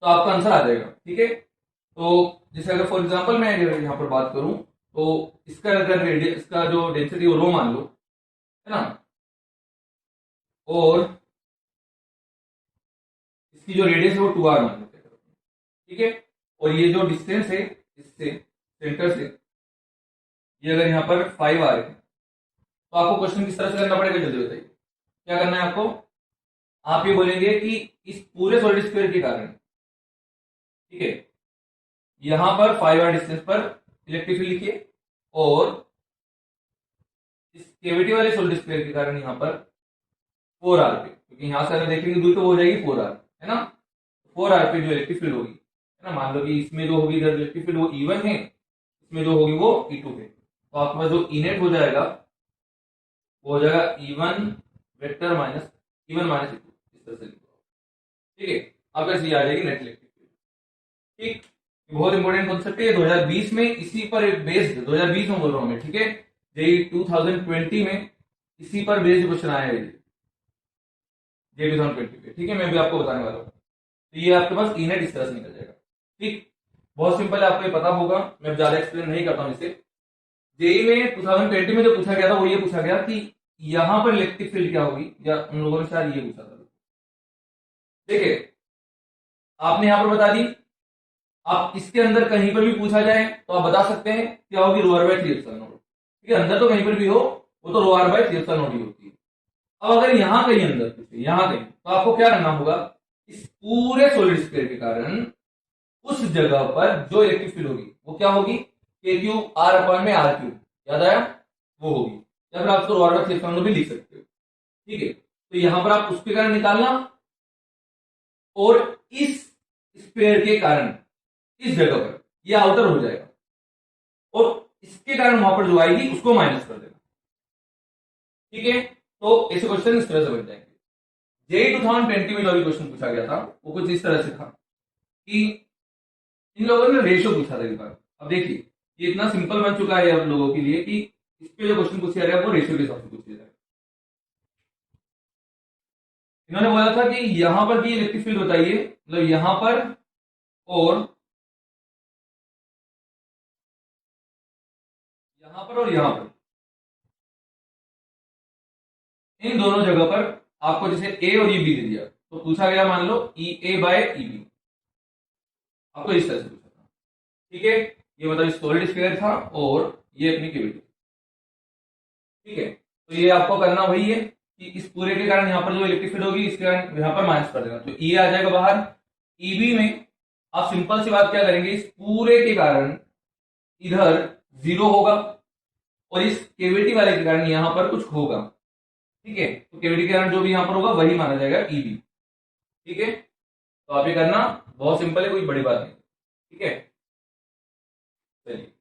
तो आपका आंसर आ जाएगा। ठीक है, तो जैसे अगर फॉर एग्जांपल मैं यहां पर बात करूं, तो इसका अगर रेडियस, इसका जो डेंसिटी वो रो मान लो, है ना, और इसकी जो रेडियस है वो 2r मान लेते हैं। ठीक है, और ये जो डिस्टेंस है इससे सेंटर से, ये अगर यहाँ पर 5r है, तो आपको क्वेश्चन किस तरह से करना पड़ेगा, जल्दी बताइए। क्या करना है आपको, आप ये बोलेंगे कि इस पूरे सॉलिड स्फीयर के कारण, ठीक है, यहां पर 5r डिस्टेंस पर इलेक्ट्रिक फील्ड लिखिए, और इस केविटी वाले सॉलिड स्फीयर के कारण यहां पर 4r पे, क्योंकि यहां से अगर देखेंगे दूरी तो वो हो जाएगी 4r, है ना, 4r पे जो इलेक्ट्रिक फील्ड होगी, है ना, मान लो कि इसमें जो होगी इधर इलेक्ट्रिक फील्ड वो E1 है, इसमें जो होगी वो E2 है, तो आपके पास जो E नेट हो जाएगा वो हो जाएगा E1 vector minus E1 minus E2, इस तरह से लिखो। ठीक है, अब ऐसे ही आ जाएगी नेट इलेक्ट्रिक फील्ड। ठीक, बहुत इंपॉर्टेंट कॉन्सेप्ट है 2020 में, इसी पर बेस्ड, 2020 में बोल रहा हूं मैं, ठीक है, जेई 2020 में इसी पर बेस्ड क्वेश्चन आया है जे 2020 पे। ठीक है, मैं भी आपको बताने वाला हूँ, तो ये आपके पास ई नेट इस तरह से निकल जाएगा। ठीक, बहुत सिंपल है, आपको ये पता होगा, मैं ज्यादा एक्सप्लेन नहीं करता हूं इसे। जेई में 2020 में जो पूछा गया था वो ये पूछा गया कि यहां पर इलेक्ट्रिक फील्ड क्या होगी, या उन लोगों ने शायद ये पूछा था। देखिए, आपने यहां पर बता दी, आप इसके अंदर कहीं पर भी पूछा जाए तो आप बता सकते हैं क्या होगी, रो आर बाय 3 एप्सिलॉन नॉट। ठीक है, अंदर तो कहीं पर भी हो, वो तो rho r by 3 epsilon naught ही होती है। अब अगर यहां कहीं अंदर पूछे, यहां कहीं, तो आपको क्या करना होगा, इस पूरे सॉलिड स्फीयर के कारण उस जगह पर जो इलेक्ट्रिक फील्ड होगी वो क्या होगी, के क्यू आर अपॉन में आर क्यू, याद आया, वो होगी, या फिर आप उसको रो आर बाय 3 एप्सिलॉन नॉट भी लिख सकते हो। ठीक है, तो यहां पर आप उसके कारण निकालना, और इस स्फीयर के कारण इस जगह पर ये आउटर हो जाएगा, और इसके कारण वहां पर जो आएगी उसको माइनस कर देना। ठीक है, तो ऐसे क्वेश्चन इस तरह से बन जाएंगे। जेई 2020 में जो अभी क्वेश्चन पूछा गया था वो कुछ इस तरह से था कि इन लोगों ने रेशियो पूछा था इस बार। अब देखिए, ये इतना सिंपल बन चुका है आप लोगों के लिए कि इस पे जो क्वेश्चन पूछा गया वो रेशियो के हिसाब से पूछा जाएगा। इन्होंने बोला था कि यहां पर भी इलेक्ट्रिक फील्ड बताइए, मतलब यहां पर और यहां पर, इन दोनों जगह पर आपको जैसे ए और ई बी दे दिया, तो पूछा गया मान लो ई ए बाय ई बी, आपको इस तरह से पूछा था। ठीक है, ये मतलब सॉलिड स्फीयर था और ये अपनी केविटी। ठीक है, तो ये आपको करना वही है कि इस पूरे के कारण यहाँ पर जो इलेक्ट्रिक फील्ड होगी इसके कारण यहाँ पर माइनस कर देना, तो ये आ जाएगा बाहर। ईबी में आप सिंपल सी बात क्या करेंगे, इस पूरे के कारण इधर 0 होगा और इस केविटी वाले के कारण यहां पर कुछ होगा। ठीक है, तो केविटी के कारण जो भी यहां पर होगा वही माना जाएगा ईबी। ठीक है, तो आप ये करना, बहुत सिंपल है, कोई बड़ी बात नहीं। ठीक है, चलिए,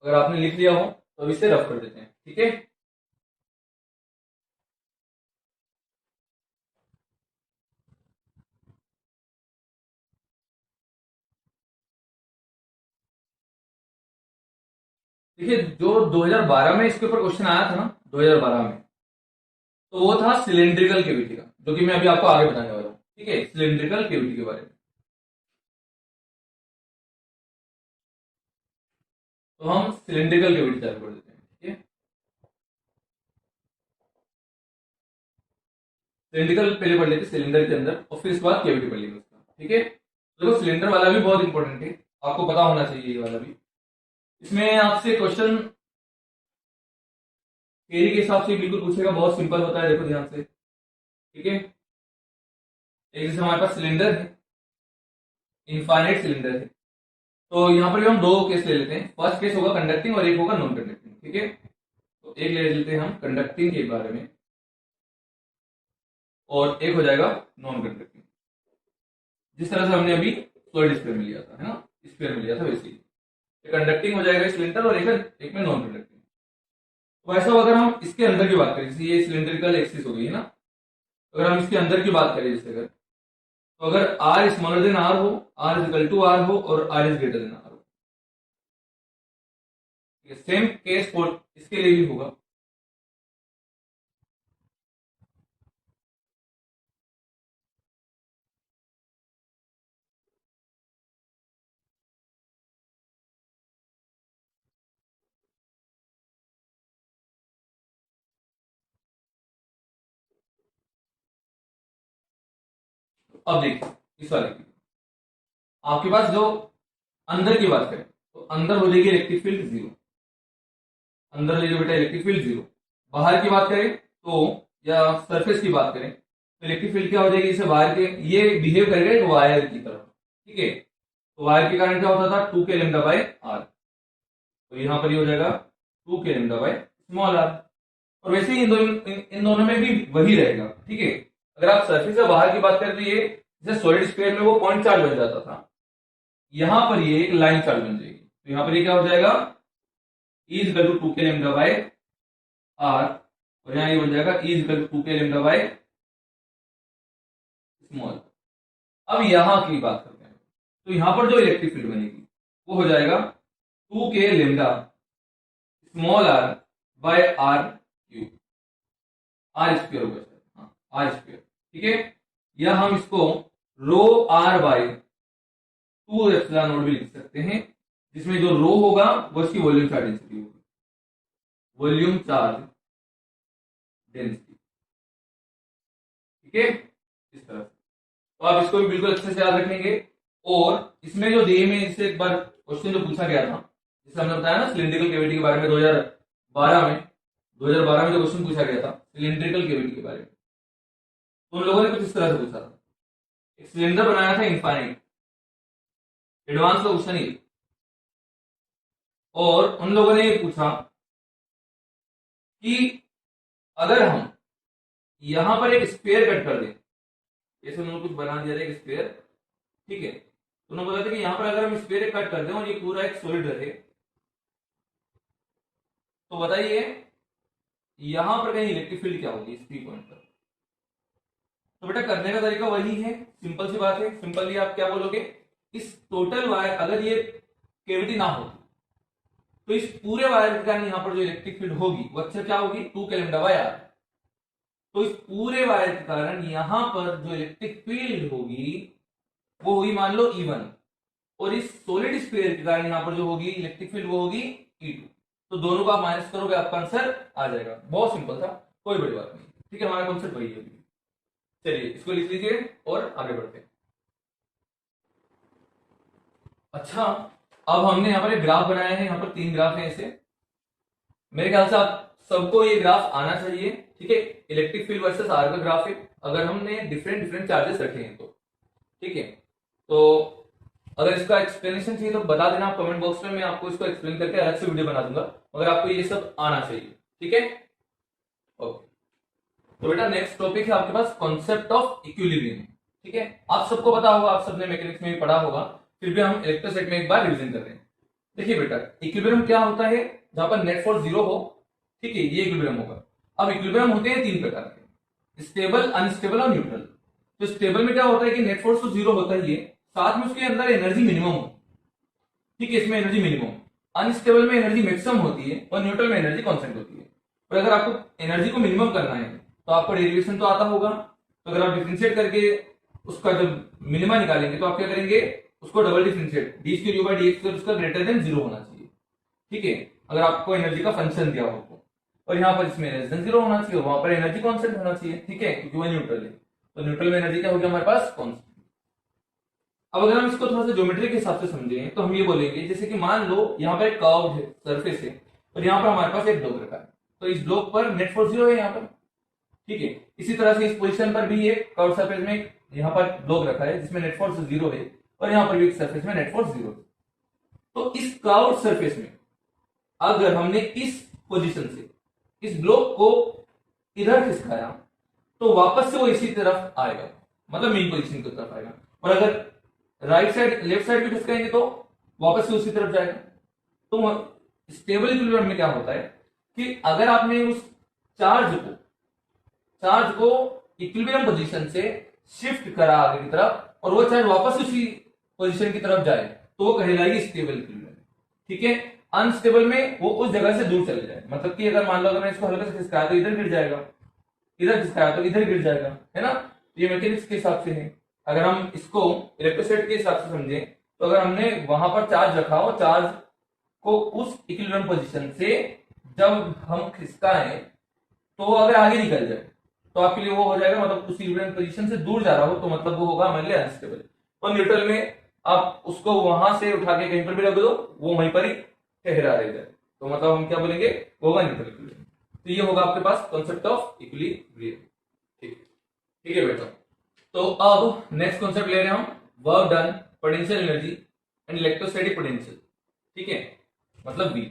अगर आपने लिख लिया हो तो इसे रफ कर देते हैं। ठीक है, देखिए जो 2012 में इसके ऊपर क्वेश्चन आया था ना, 2012 में, तो वो था सिलेंड्रिकल केविटी का, जो कि मैं अभी आपको आगे बताने वाला हूँ। ठीक है, सिलेंड्रिकल केविटी के बारे में। तो हम सिलेंड्रिकल केविटी चालू कर देते हैं। ठीक है, सिलेंड्रिकल पहले पढ़ लेते सिलेंडर के अंदर, और फिर इसके बाद केविटी पढ़ लेंगे उसका। ठीक है, देखो सिलेंडर वाला भी बहुत इंपॉर्टेंट है, आपको पता होना चाहिए ये वाला भी। इसमें आपसे क्वेश्चन थियरी के हिसाब से बिल्कुल पूछेगा, बहुत सिंपल होता है, देखो ध्यान से। ठीक है, एक जैसे हमारे पास सिलेंडर है, इनफाइनाइट सिलेंडर है, तो यहां पर भी हम दो केस ले लेते हैं। फर्स्ट केस होगा कंडक्टिंग और एक होगा नॉन कंडक्टिंग। ठीक है, तो एक ले लेते हैं हम कंडक्टिंग के बारे में, और एक हो जाएगा नॉन कंडक्टिंग, जिस तरह से हमने अभी सॉलिड स्फीयर में लिया था, है ना, स्फीयर में लिया था वैसे ही। कंडक्टिंग हो जाएगा सिलेंडर और एक में नॉन कंडक्टिंग। तो ऐसा अगर हम इसके अंदर की बात करें, जैसे ये सिलेंड्रिकल एक्सिस हो गई है ना, अगर हम इसके अंदर की बात करें, जैसे अगर, तो अगर आर स्मॉलर देन आर हो, r is equal to r हो, और r is greater than r हो, सेम केस फॉर इसके लिए भी होगा। अब देखिए इस वाले की, आपके पास जो अंदर की बात करें तो अंदर हो जाएगी इलेक्ट्रिक फील्ड 0, अंदर ले लो बेटा इलेक्ट्रिक फील्ड 0। बाहर की बात करें तो, या सरफेस की बात करें तो इलेक्ट्रिक फील्ड क्या हो जाएगी, इसे वायर के, ये बिहेव करेगा एक वायर की तरह। ठीक है, तो वायर के कारण क्या होता था, 2k लेमडा बाय आर, तो यहां पर ये हो जाएगा 2k lambda by small are. और वैसे ही इन दोनों में भी वही रहेगा। ठीक है, अगर आप सरफेस से बाहर की बात करें तो ये जैसे सॉलिड स्फीयर में वो पॉइंट चार्ज बन जाता था, यहां पर ये एक लाइन चार्ज बन जाएगी, तो यहां पर ये क्या हो जाएगा, E is equal to 2k lambda by r, और यहां ये बन जाएगा E is equal to 2k lambda by small. अब यहां की बात करते हैं, तो यहां पर जो इलेक्ट्रिक फील्ड बनेगी वो हो जाएगा 2k lambda small r by r cube, r square होगा सर, हाँ आर स्क्वायर। ठीक है, या हम इसको rho r by 2 epsilon naught भी लिख सकते हैं, जिसमें जो रो होगा वो इसकी वॉल्यूम चार्ज डेंसिटी होगी, वॉल्यूम चार्ज डेंसिटी। ठीक है, इस तरह से, तो आप इसको भी बिल्कुल अच्छे से याद रखेंगे। और इसमें जो दिए में इससे एक बार क्वेश्चन जो पूछा गया था, जिससे हमने बताया ना सिलिंड्रिकल केविटी के बारे में, 2012 में, 2012 में जो क्वेश्चन पूछा गया था सिलिंड्रिकल केविटी के बारे में, तो उन लोगों ने कुछ इस तरह से पूछा था, एक सिलेंडर बनाया था इनफाइनाइट, एडवांस का क्वेश्चन ही, और उन लोगों ने ये पूछा कि अगर हम यहां पर एक स्पेयर कट कर दें, जैसे उन्होंने कुछ बना दिया था एक स्पेयर। ठीक है, तो उन्होंने बोला था कि यहां पर अगर हम स्पेयर कट कर दें और ये पूरा एक सॉलिड रहे, तो बताइए यहां पर कहीं इलेक्ट्रिक फील्ड क्या होगी इस पी पॉइंट पर। तो बेटा करने का तरीका वही है, सिंपल सी बात है, सिंपली आप क्या बोलोगे, इस टोटल वायर, अगर ये केविटी ना हो तो इस पूरे वायर के कारण यहां पर जो इलेक्ट्रिक फील्ड होगी वो अच्छा क्या होगी, 2k लैम्डा बाय आर। तो इस पूरे वायर के कारण यहां पर जो इलेक्ट्रिक फील्ड होगी वो होगी मान लो E1, और इस सॉलिड स्फीयर के कारण यहां पर जो होगी इलेक्ट्रिक फील्ड वो होगी E2। तो दोनों का माइनस करोगे आपका आंसर आ जाएगा, बहुत सिंपल था, कोई बड़ी बात नहीं। ठीक है, हमारा कॉन्सेप्ट वही है। चलिए इसको लिख लीजिए और आगे बढ़ते हैं। अच्छा, अब हमने यहाँ पर एक ग्राफ बनाया है, यहाँ पर 3 ग्राफ है ऐसे। मेरे ख्याल से आप सबको ये ग्राफ आना चाहिए, ठीक है। इलेक्ट्रिक फील्ड वर्सेस आर का ग्राफ है, अगर हमने डिफरेंट डिफरेंट चार्जेस रखे हैं तो, ठीक है। तो अगर इसका एक्सप्लेनेशन चाहिए तो बता देना आप कमेंट बॉक्स में, मैं आपको इसको एक्सप्लेन करके अलग से वीडियो बना दूंगा, मगर आपको ये सब आना चाहिए, ठीक है। ओके, तो बेटा नेक्स्ट टॉपिक है आपके पास कॉन्सेप्ट ऑफ इक्विलिब्रियम, ठीक है। आप सबको पता होगा, आप सबने मैकेनिक्स में भी पढ़ा होगा, फिर भी हम इलेक्ट्रोस्टैटिक में एक बार रिवीजन कर रहे हैं। देखिए बेटा, इक्विलिब्रियम क्या होता है, जहां पर नेट फोर्स 0 हो, ठीक है, ये इक्विलिब्रियम होगा। अब इक्विलिब्रियम होते हैं 3 प्रकार के, स्टेबल, अनस्टेबल और न्यूट्रल। तो स्टेबल में क्या होता है कि नेट फोर्स तो 0 होता ही है, साथ में उसके अंदर एनर्जी मिनिमम हो, ठीक है, इसमें एनर्जी मिनिमम। अनस्टेबल में एनर्जी मैक्सिमम होती है और न्यूट्रल में एनर्जी कांस्टेंट होती है। और अगर आपको एनर्जी को मिनिमम करना है तो आपको डेरिवेशन तो आता होगा, तो अगर आप डिफरेंशिएट करके उसका जब मिनिमा निकालेंगे तो आप क्या करेंगे, उसको double differentiate, D square you by D x उसका ग्रेटर देन 0 होना चाहिए, ठीक है, अगर आपको एनर्जी का फंक्शन दिया हो तो। और यहाँ पर इसमें लेस देन 0 होना चाहिए, वहां पर एनर्जी कांस्टेंट होना चाहिए, ठीक है, क्योंकि वह न्यूट्रल है। तो न्यूट्रल में एनर्जी क्या होगी हमारे पास, कांस्टेंट। अब अगर हम इसको थोड़ा सा ज्योमेट्री के हिसाब से समझें तो हम ये बोलेंगे, जैसे कि मान लो यहाँ पर एक कर्व है, सरफेस है, और यहाँ पर हमारे पास एक ब्लॉक रखा है, तो इस ब्लॉक पर नेट फोर्स 0 है यहाँ पर, ठीक है। इसी तरह से इस पोजीशन पर भी एक कर्व सरफेस में यहाँ पर ब्लॉक रखा है जिसमें नेट फोर्स 0 है, और यहाँ पर भी एक सरफेस में नेट फोर्स 0 है। तो इस कर्व सरफेस में अगर हमने इस पोजीशन से इस ब्लॉक को इधर खिसकाया तो वापस से वो इसी तरफ आएगा, मतलब मेन पोजीशन की तरफ आएगा। और अगर राइट साइड लेफ्ट साइड भी खिसकाएंगे तो वापस से उसी तरफ जाएगा। तो स्टेबल इक्विलिब्रियम में क्या होता है कि अगर आपने उस चार्ज को इक्विलिब्रियम पोजीशन से शिफ्ट करा आगे की तरफ और वो चार्ज वापस उसी पोजीशन की तरफ जाए तो वो कहलाएगी स्टेबल इक्विलिब्रियम, ठीक है। अनस्टेबल में वो उस जगह से दूर चले जाए, मतलब कि अगर मान लो अगर मैं इसको हल्का से खिसकाया तो इधर गिर जाएगा, इधर खिसकाया तो इधर गिर जाएगा, है ना। ये मैकेनिक्स के हिसाब से है। अगर हम इसको इलेक्ट्रोस्टैटिक के हिसाब से समझें तो अगर हमने वहां पर चार्ज रखा हो, चार्ज को उस इक्विलिब्रियम पोजीशन से जब हम खिसकाएं तो वो अगर आगे निकल जाए तो आपके लिए वो हो जाएगा, मतलब उस इक्विलिब्रियम पोजीशन से दूर जा रहा हो तो मतलब वो होगा हमारे लिए अनस्टेबल। और न्यूट्रल में आप उसको वहां से उठा के कहीं पर भी रख दो, वो वहीं पर ही ठहरा रह जाए, तो मतलब हम क्या बोलेंगे, वो होगा न्यूट्रल इक्विलिब्रियम। तो ये होगा आपके पास कॉन्सेप्ट ऑफ इक्विलिब्रियम, ठीक है बेटा। तो अब नेक्स्ट कॉन्सेप्ट ले रहे हैं हम, work done, potential energy and electrostatic potential, ठीक है, मतलब V।